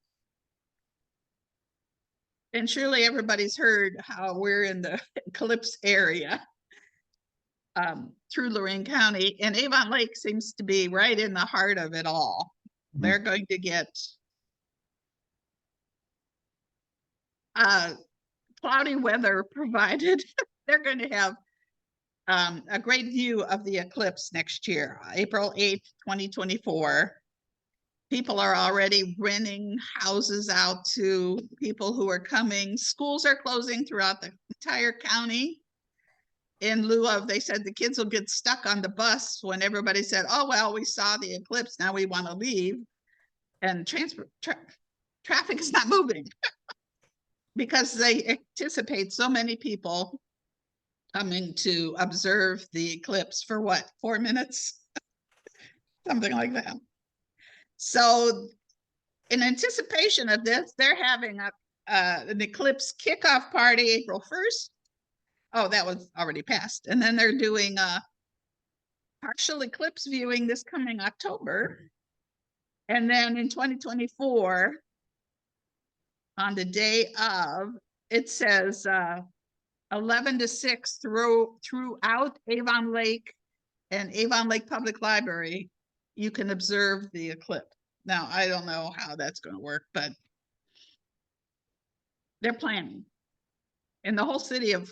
And surely everybody's heard how we're in the eclipse area through Lorain County, and Avon Lake seems to be right in the heart of it all. Mhm. They're going to get cloudy weather provided. They're going to have a great view of the eclipse next year, April 8th, 2024. People are already renting houses out to people who are coming. Schools are closing throughout the entire county. In lieu of, they said the kids will get stuck on the bus when everybody said, oh, well, we saw the eclipse, now we want to leave. And traffic is not moving because they anticipate so many people coming to observe the eclipse for what, 4 minutes? Something like that. So in anticipation of this, they're having an eclipse kickoff party April 1st. Oh, that was already passed. And then they're doing a partial eclipse viewing this coming October. And then in 2024, on the day of, it says 11 to 6 throughout Avon Lake and Avon Lake Public Library, you can observe the eclipse. Now, I don't know how that's going to work, but they're planning. In the whole city of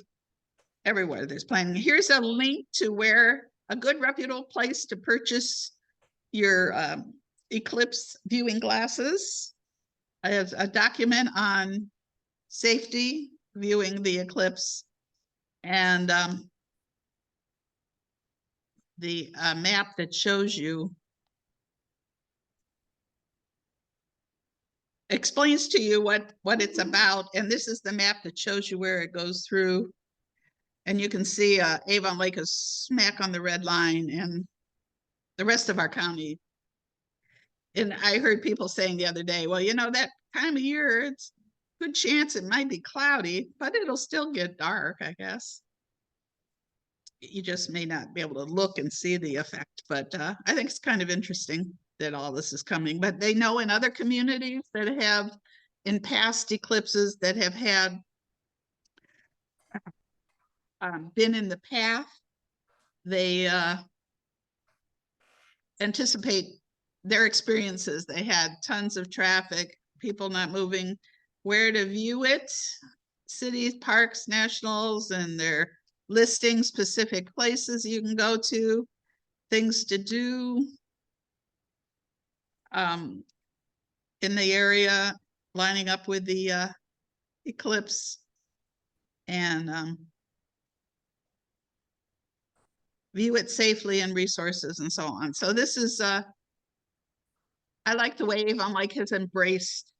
everywhere, there's planning. Here's a link to where a good reputable place to purchase your eclipse viewing glasses. I have a document on safety viewing the eclipse and the map that shows you, explains to you what it's about. And this is the map that shows you where it goes through. And you can see Avon Lake is smack on the red line and the rest of our county. And I heard people saying the other day, well, you know, that time of year, it's a good chance it might be cloudy, but it'll still get dark, I guess. You just may not be able to look and see the effect, but I think it's kind of interesting that all this is coming. But they know in other communities that have, in past eclipses that have had been in the path, they anticipate their experiences. They had tons of traffic, people not moving, where to view it, cities, parks, nationals, and they're listing specific places you can go to, things to do in the area, lining up with the eclipse, and view it safely and resources and so on. So this is, I like the way Avon Lake has embraced,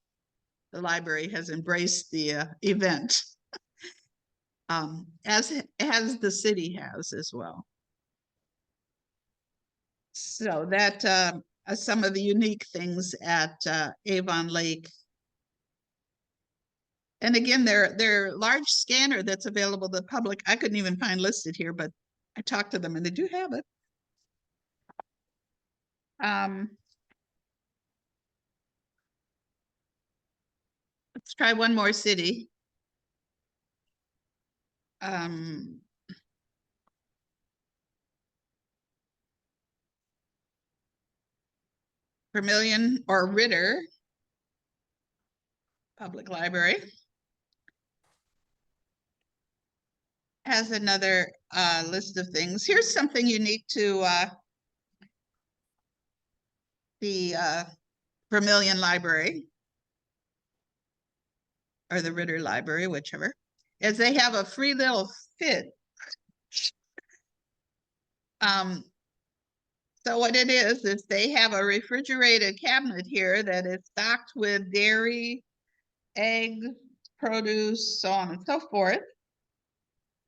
the library has embraced the event, as the city has as well. So that are some of the unique things at Avon Lake. And again, their large scanner that's available to the public, I couldn't even find listed here, but I talked to them and they do have it. Let's try one more city. Vermilion or Ritter Public Library has another list of things. Here's something unique to the Vermilion Library or the Ritter Library, whichever, is they have a free little fit. So what it is they have a refrigerated cabinet here that is stocked with dairy, egg, produce, so on and so forth.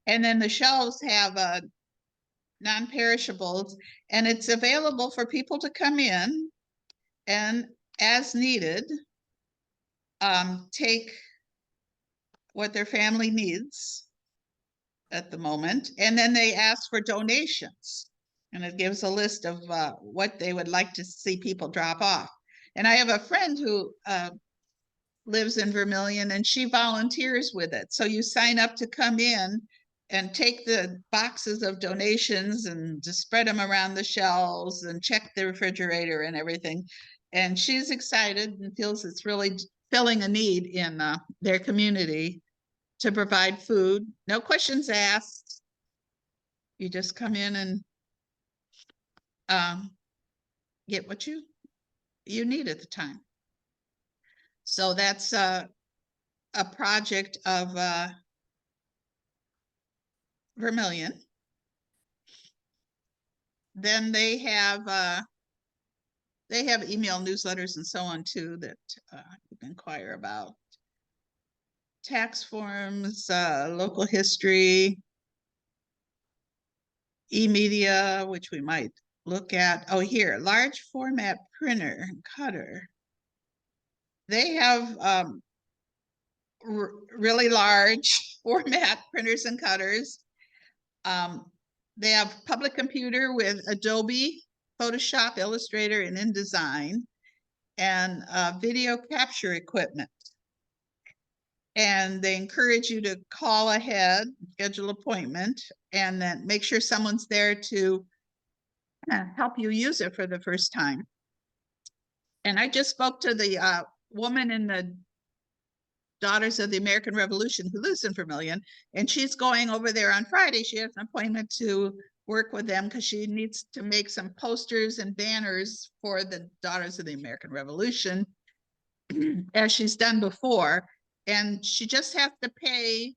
And then the shelves have non-perishables, and it's available for people to come in and, as needed, take what their family needs at the moment, and then they ask for donations. And it gives a list of what they would like to see people drop off. And I have a friend who lives in Vermilion, and she volunteers with it. So you sign up to come in and take the boxes of donations and just spread them around the shelves and check the refrigerator and everything. And she's excited and feels it's really filling a need in their community to provide food. No questions asked. You just come in and get what you need at the time. So that's a project of Vermilion. Then they have email newsletters and so on too that you can inquire about. Tax forms, local history, e-media, which we might look at. Oh, here, large format printer and cutter. They have really large format printers and cutters. They have public computer with Adobe, Photoshop, Illustrator, and InDesign, and video capture equipment. And they encourage you to call ahead, schedule appointment, and then make sure someone's there to help you use it for the first time. And I just spoke to the woman in the Daughters of the American Revolution who lives in Vermilion, and she's going over there on Friday. She has an appointment to work with them because she needs to make some posters and banners for the Daughters of the American Revolution, as she's done before. And she just has to pay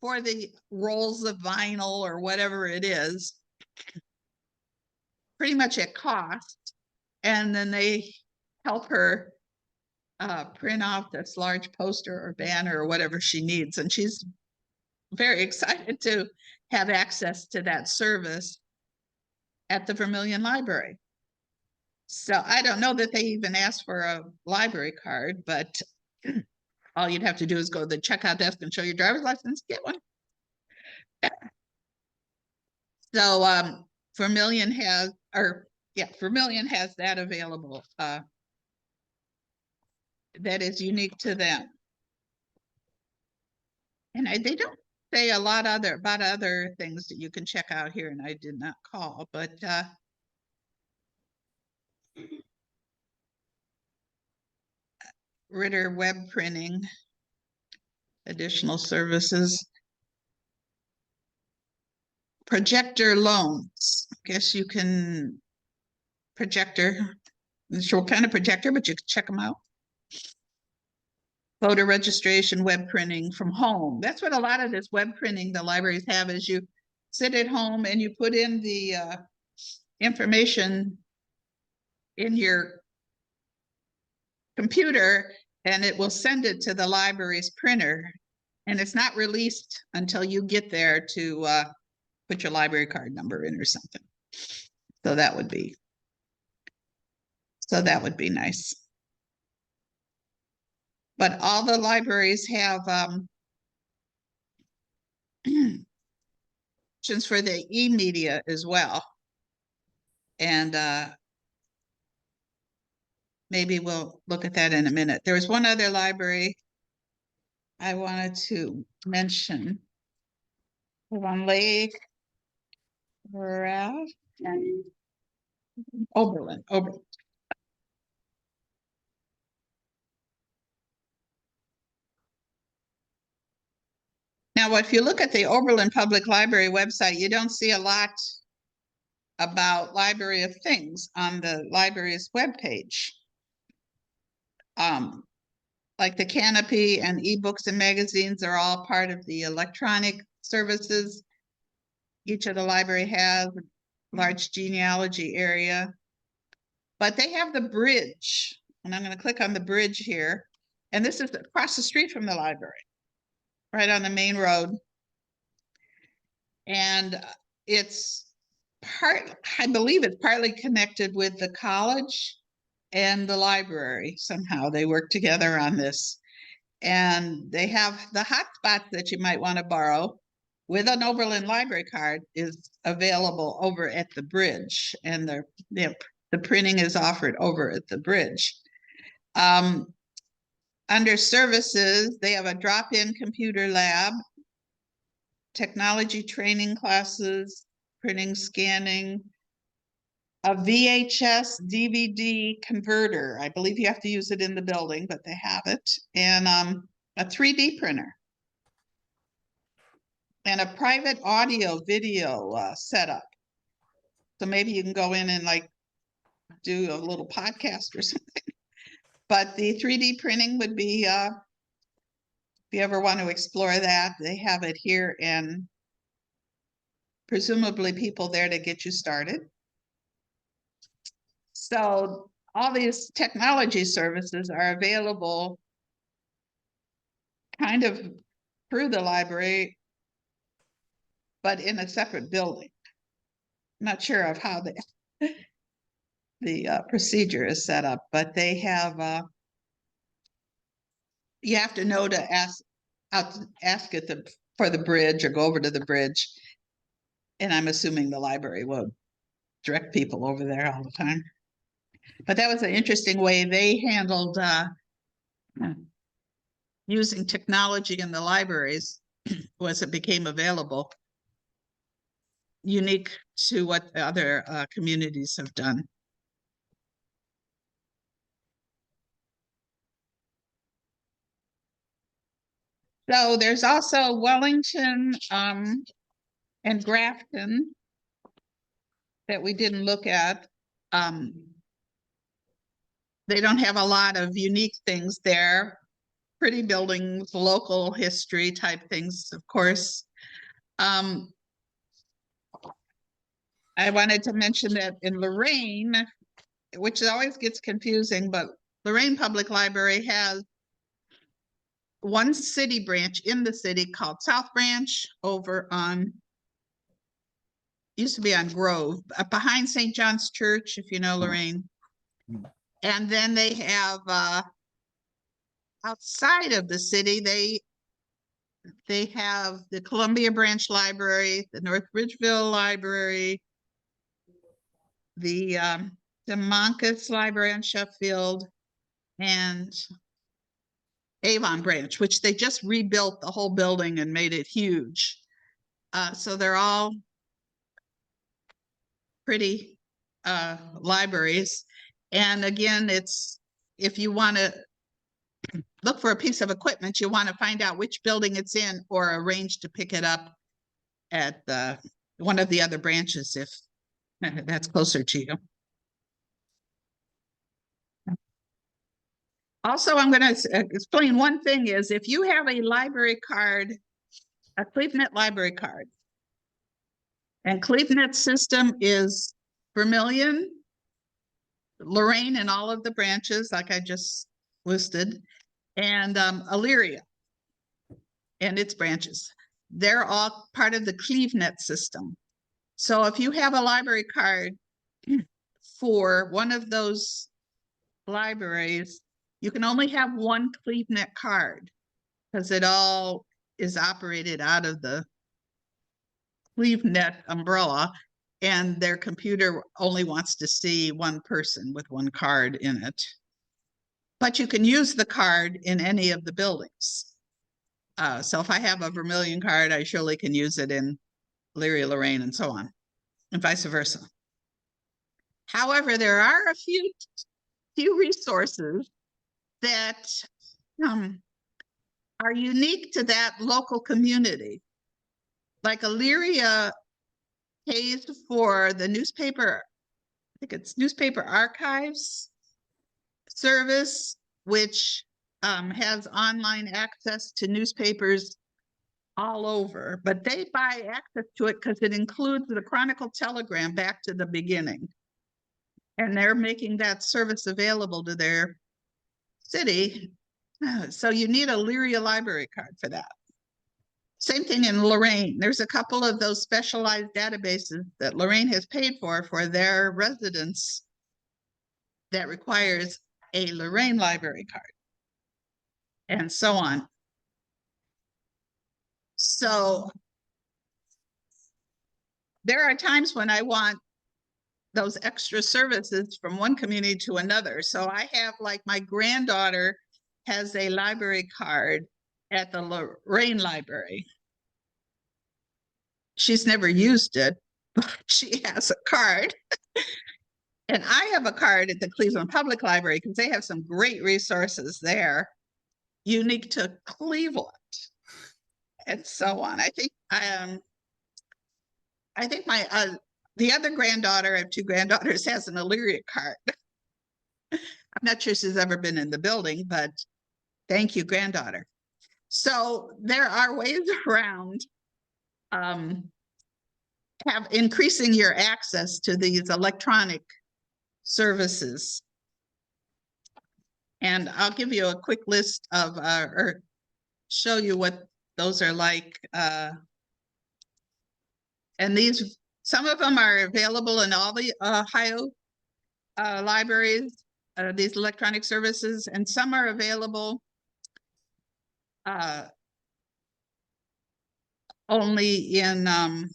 for the rolls of vinyl or whatever it is, pretty much at cost. And then they help her print off this large poster or banner or whatever she needs. And she's very excited to have access to that service at the Vermilion Library. So I don't know that they even ask for a library card, but all you'd have to do is go to the checkout desk and show your driver's license, get one. So Vermilion has that available. That is unique to them. And they don't say a lot about other things that you can check out here, and I did not call, but Ritter web printing, additional services, projector loans. I guess you can projector, I'm not sure what kind of projector, but you can check them out. Voter registration, web printing from home. That's what a lot of this web printing the libraries have, is you sit at home and you put in the information in your computer, and it will send it to the library's printer, and it's not released until you get there to put your library card number in or something. So that would be nice. But all the libraries have options for the e-media as well. And maybe we'll look at that in a minute. There was one other library I wanted to mention. On Lake Oberlin. Now, if you look at the Oberlin Public Library website, you don't see a lot about Library of Things on the library's webpage. Like the canopy and ebooks and magazines are all part of the electronic services. Each of the library has a large genealogy area, but they have the bridge, and I'm going to click on the bridge here. And this is across the street from the library, right on the main road. And it's I believe it's partly connected with the college and the library. Somehow they work together on this. And they have the hotspots that you might want to borrow with an Oberlin library card is available over at the bridge. And the printing is offered over at the bridge. Under services, they have a drop-in computer lab, technology training classes, printing, scanning, a VHS DVD converter. I believe you have to use it in the building, but they have it. And a 3D printer. And a private audio video setup. So maybe you can go in and like do a little podcast or something. But the 3D printing would be, if you ever want to explore that, they have it here and presumably people there to get you started. So all these technology services are available kind of through the library, but in a separate building. I'm not sure of how the procedure is set up, but they have, you have to know to ask for the bridge or go over to the bridge. And I'm assuming the library will direct people over there all the time. But that was an interesting way they handled using technology in the libraries as it became available, unique to what the other communities have done. So there's also Wellington and Grafton that we didn't look at. They don't have a lot of unique things there. Pretty buildings, local history type things, of course. I wanted to mention that in Lorain, which always gets confusing, but Lorain Public Library has one city branch in the city called South Branch over on, used to be on Grove, behind St. John's Church, if you know Lorain. And then they have outside of the city, they have the Columbia Branch Library, the North Ridgeville Library, the Monkus Library on Sheffield, and Avon Branch, which they just rebuilt the whole building and made it huge. So they're all pretty libraries. And again, it's, if you want to look for a piece of equipment, you want to find out which building it's in or arrange to pick it up at one of the other branches if that's closer to you. Also, I'm going to explain one thing is if you have a library card, a CleveNet library card, and CleveNet system is Vermilion, Lorain and all of the branches, like I just listed, and Elyria and its branches. They're all part of the CleveNet system. So if you have a library card for one of those libraries, you can only have one CleveNet card because it all is operated out of the CleveNet umbrella, and their computer only wants to see one person with one card in it. But you can use the card in any of the buildings. So if I have a Vermilion card, I surely can use it in Elyria, Lorain, and so on, and vice versa. However, there are a few resources that are unique to that local community. Like Elyria pays for the newspaper, I think it's newspaper archives service, which has online access to newspapers all over, but they buy access to it because it includes the Chronicle Telegram back to the beginning. And they're making that service available to their city So you need a Lyria library card for that. Same thing in Lorain. There's a couple of those specialized databases that Lorain has paid for their residents that requires a Lorain library card and so on. So there are times when I want those extra services from one community to another. So I have, like, my granddaughter has a library card at the Lorain Library. She's never used it, but she has a card. And I have a card at the Cleveland Public Library because they have some great resources there, unique to Cleveland, and so on. I think my the other granddaughter, I have two granddaughters, has an Illyria card. I'm not sure she's ever been in the building, but thank you, granddaughter. So there are ways around have increasing your access to these electronic services. And I'll give you a quick list of, or show you what those are like. And these, some of them are available in all the Ohio libraries, these electronic services, and some are available only in a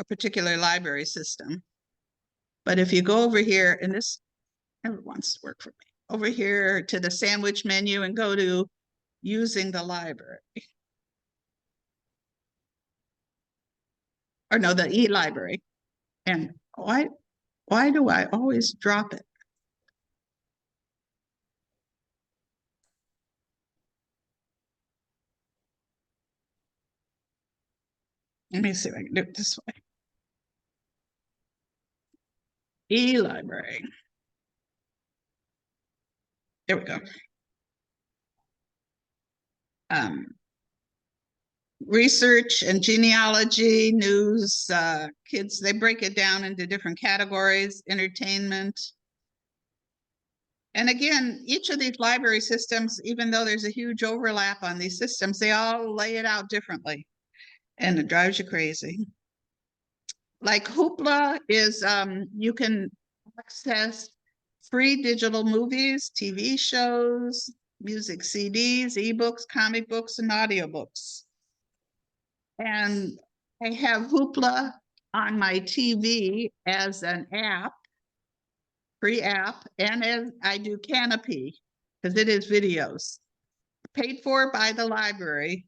particular library system. But if you go over here, and this never wants to work for me, over here to the sandwich menu and go to using the library. Or no, the e-library. And why do I always drop it? Let me see if I can do it this way. E-library. There we go. Research and genealogy, news, kids, they break it down into different categories, entertainment. And again, each of these library systems, even though there's a huge overlap on these systems, they all lay it out differently. And it drives you crazy. Like Hoopla is, you can access free digital movies, TV shows, music CDs, ebooks, comic books, and audiobooks. And I have Hoopla on my TV as an app, free app, and as I do Canopy, because it is videos, paid for by the library.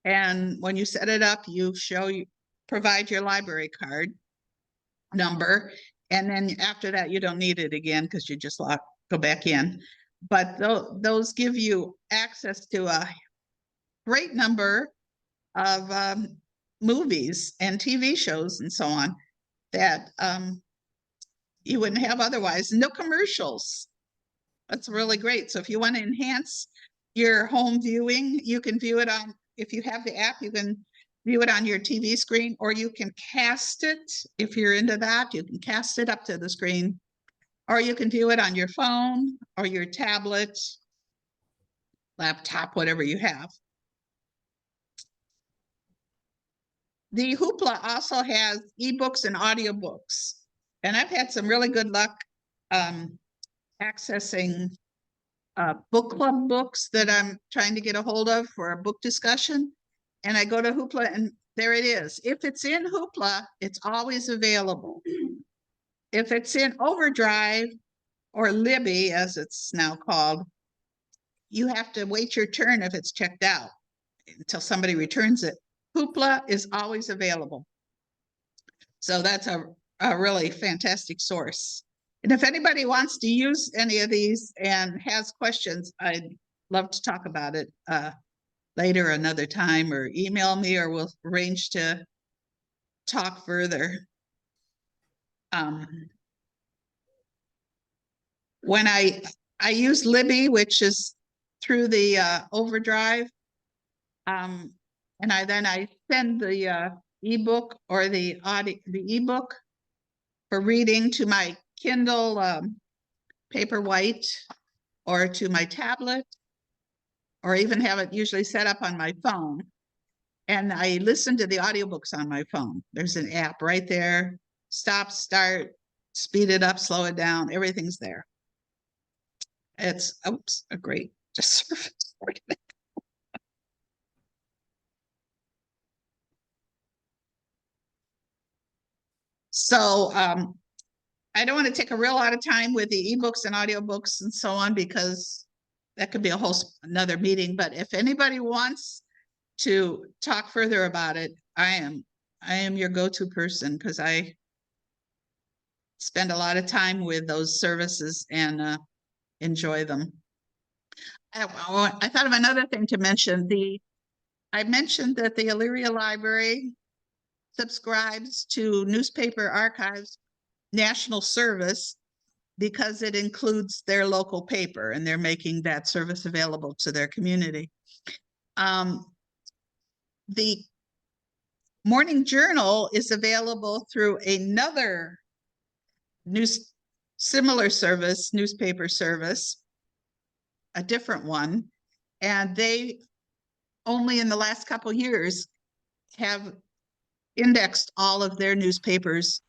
And when you set it up, you provide your library card number. And then after that, you don't need it again because you just go back in. But those give you access to a great number of movies and TV shows and so on that you wouldn't have otherwise. No commercials. That's really great. So if you want to enhance your home viewing, you can view it on, if you have the app, you can view it on your TV screen, or you can cast it. If you're into that, you can cast it up to the screen, or you can view it on your phone or your tablet, laptop, whatever you have. The Hoopla also has ebooks and audiobooks, and I've had some really good luck accessing book club books that I'm trying to get a hold of for a book discussion. And I go to Hoopla and there it is. If it's in Hoopla, it's always available. If it's in Overdrive or Libby, as it's now called, you have to wait your turn if it's checked out until somebody returns it. Hoopla is always available. So that's a really fantastic source. And if anybody wants to use any of these and has questions, I'd love to talk about it later another time, or email me, or we'll arrange to talk further. When I use Libby, which is through the Overdrive, and I send the ebook or the ebook for reading to my Kindle Paperwhite or to my tablet, or even have it usually set up on my phone. And I listen to the audiobooks on my phone. There's an app right there. Stop, start, speed it up, slow it down. Everything's there. It's a great service. So I don't want to take a real lot of time with the ebooks and audiobooks and so on, because that could be a whole another meeting. But if anybody wants to talk further about it, I am your go-to person, because I spend a lot of time with those services and enjoy them. I thought of another thing to mention. I mentioned that the Elyria Library subscribes to Newspaper Archives National Service because it includes their local paper, and they're making that service available to their community. The Morning Journal is available through another similar service, newspaper service, a different one, and they only in the last couple years have indexed all of their newspapers,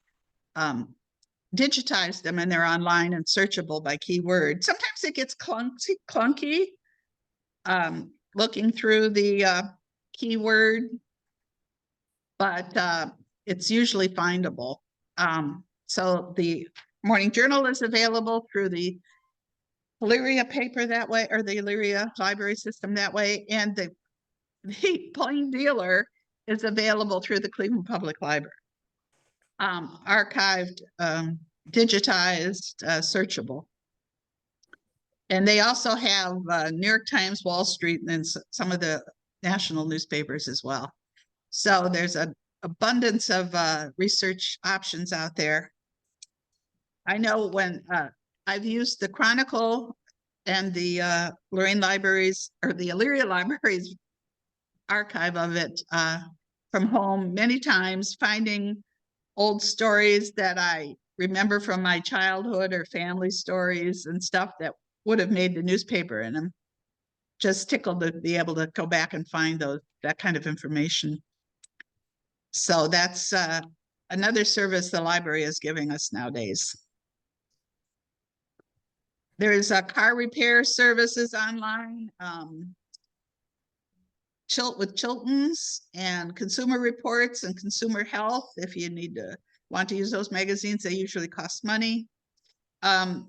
digitized them, and they're online and searchable by keyword. Sometimes it gets clunky looking through the keyword, but it's usually findable. So the Morning Journal is available through the Elyria paper that way, or the Elyria library system that way, and the Plain Dealer is available through the Cleveland Public Library. Archived, digitized, searchable. And they also have New York Times, Wall Street, and some of the national newspapers as well. So there's an abundance of research options out there. I know when I've used the Chronicle and the Lorain Libraries, or the Elyria Libraries archive of it from home many times, finding old stories that I remember from my childhood, or family stories and stuff that would have made the newspaper. And I'm just tickled to be able to go back and find that kind of information. So that's another service the library is giving us nowadays. There is a car repair services online, with Chilton's, and Consumer Reports and Consumer Health. If you want to use those magazines, they usually cost money. All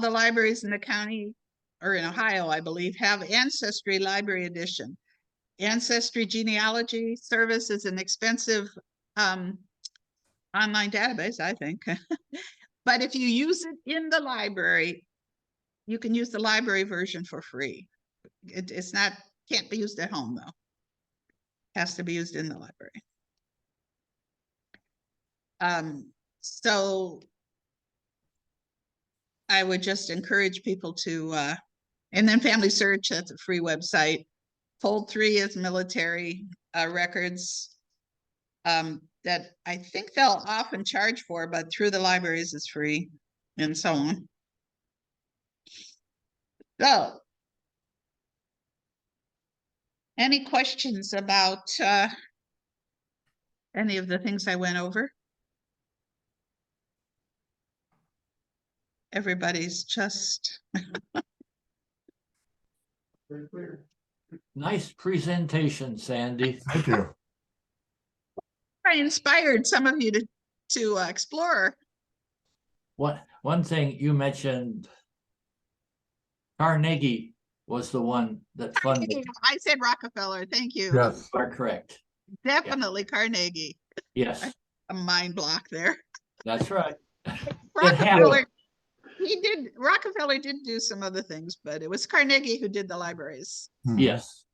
the libraries in the county, or in Ohio, I believe, have Ancestry Library Edition. Ancestry Genealogy Service is an expensive online database, I think. But if you use it in the library, you can use the library version for free. Can't be used at home though. Has to be used in the library. So I would just encourage people to, and then Family Search, that's a free website. Fold 3 is military records that I think they'll often charge for, but through the libraries is free, and so on. So, any questions about any of the things I went over? Everybody's just Very clear. Nice presentation, Sandy. Thank you. I inspired some of you to explore. One thing you mentioned, Carnegie was the one that funded. I said Rockefeller. Thank you. Yes. You are correct. Definitely Carnegie. Yes, A mind block there. that's right. Rockefeller, Rockefeller did do some other things, but it was Carnegie who did the libraries. Yes.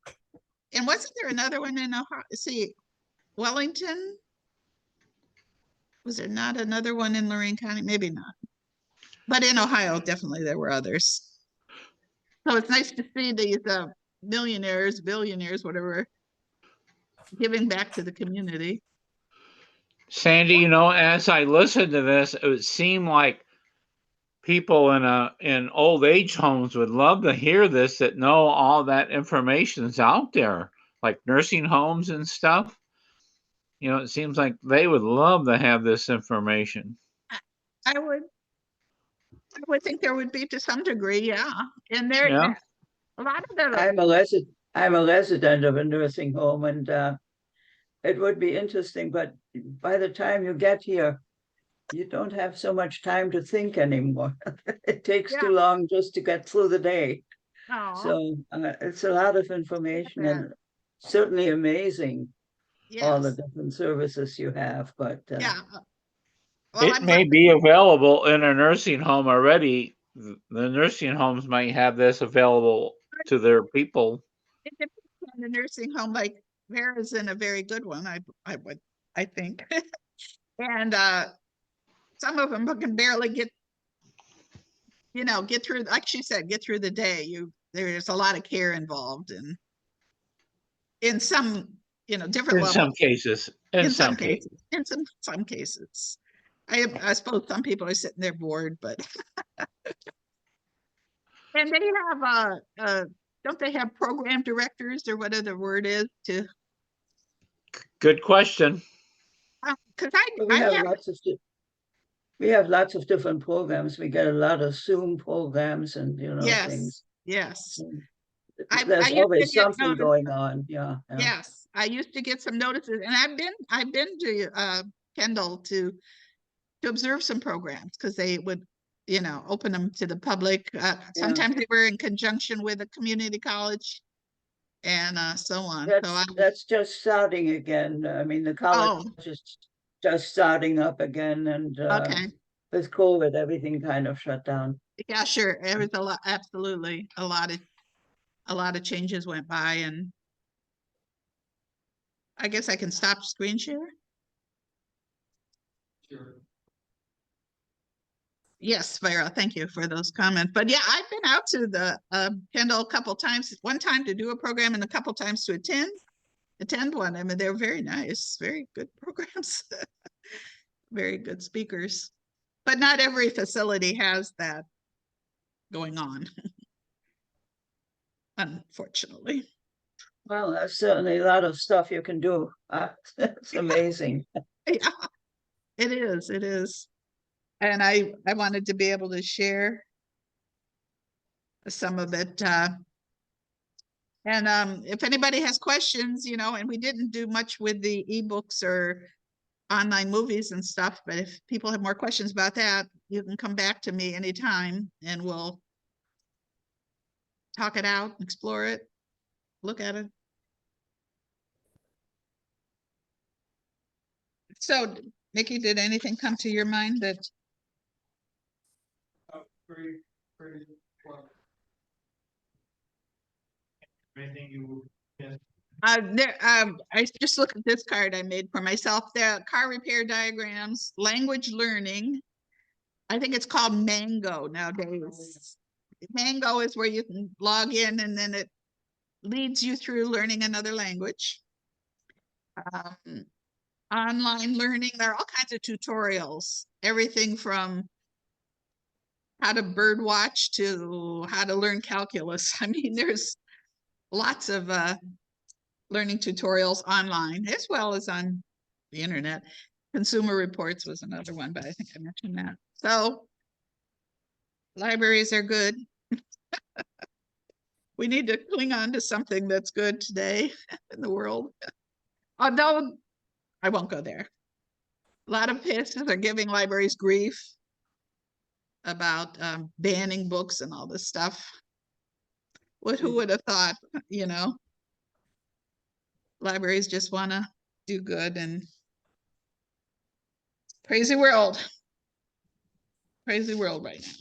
And wasn't there another one in Ohio? See, Wellington? Was there not another one in Lorain County? Maybe not. But in Ohio, definitely there were others. So it's nice to see these millionaires, billionaires, whatever, giving back to the community. Sandy, as I listened to this, it would seem like people in old age homes would love to hear this, that know all that information's out there, like nursing homes and stuff. You know, it seems like they would love to have this information. I would think there would be to some degree, yeah. And there, Yeah. a lot of the, I'm a resident of a nursing home, and it would be interesting, but by the time you get here, you don't have so much time to think anymore. It takes Yeah. too long just to get through the day. oh, So it's a lot of information that. and certainly amazing, all the yes, different services you have, but yeah. Well, It I'm may glad be available in a nursing home already. The nursing homes might have this available to their people. it depends on the nursing home, like Vera's in a very good one, I think. And some of them can barely get through, like she said, get through the day. There's a lot of care involved in some, different In levels. some cases. In some cases. In some cases. I suppose some people are sitting there bored, but and they have don't they have program directors or whatever the word is to Good question. because we I have have we have lots of different programs. We get a lot of Zoom programs and things. yes. So I there's used to always get something notices. going on. Yeah. Yes, I used to get some notices, and I've been to Kendall to observe some programs because they would, open them to the public. Sometimes they were in conjunction with a community college and so on. So That's just starting again. I mean, the college is just starting up again, and okay. with COVID, everything kind of shut down. Yeah, sure. It was a lot, absolutely. A lot of changes went by, and I guess I can stop screen share. Sure. Yes, Vera, thank you for those comments. But yeah, I've been out to the Kendall a couple times, one time to do a program and a couple times to attend one. I mean, they're very nice, very good programs, very good speakers. But not every facility has that going on, unfortunately. Well, there's certainly a lot of stuff you can do. It's amazing. Yeah, it is. It is. And I wanted to be able to share some of it. And if anybody has questions, and we didn't do much with the ebooks or online movies and stuff, but if people have more questions about that, you can come back to me anytime and we'll talk it out, explore it, look at it. So, Nikki, did anything come to your mind that? Very well. Anything you, yes. I just look at this card I made for myself. The car repair diagrams, language learning. I think it's called Mango nowadays. Mango is where you can log in and then it leads you through learning another language. Online learning, there are all kinds of tutorials, everything from how to bird watch to how to learn calculus. I mean, there's lots of learning tutorials online as well as on the internet. Consumer Reports was another one, but I think I mentioned that. So libraries are good. We need to cling on to something that's good today in the world. Although I won't go there. A lot of places are giving libraries grief about banning books and all this stuff. Who would have thought, libraries just want to do good and crazy world right now.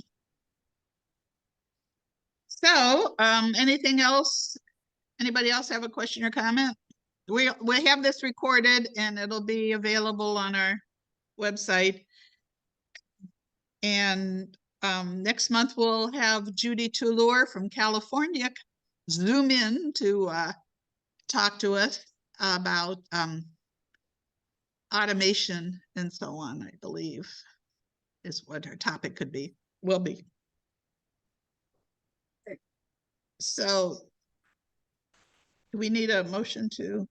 So, anything else? Anybody else have a question or comment? We have this recorded and it'll be available on our website. And next month we'll have Judy Toulour from California Zoom in to talk to us about automation and so on, I believe, is what her topic could be. will be. So do we need a motion to,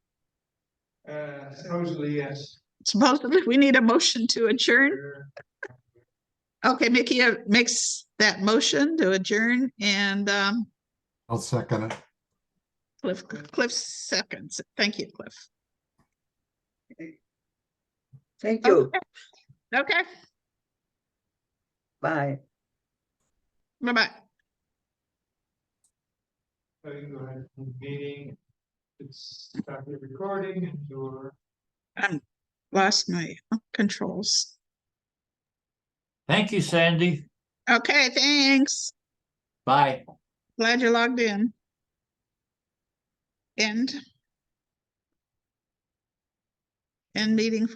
Supposedly, yes. supposedly we need a motion to adjourn? Okay, Mickey makes that motion to adjourn and I'll second it. Cliff seconds. Thank you, Cliff. Thank you. Okay, Bye. bye-bye. So you can go ahead and meeting. It's start the recording and your. Lost my controls. Thank you, Sandy. Okay, thanks. Bye. Glad you're logged in. End meeting for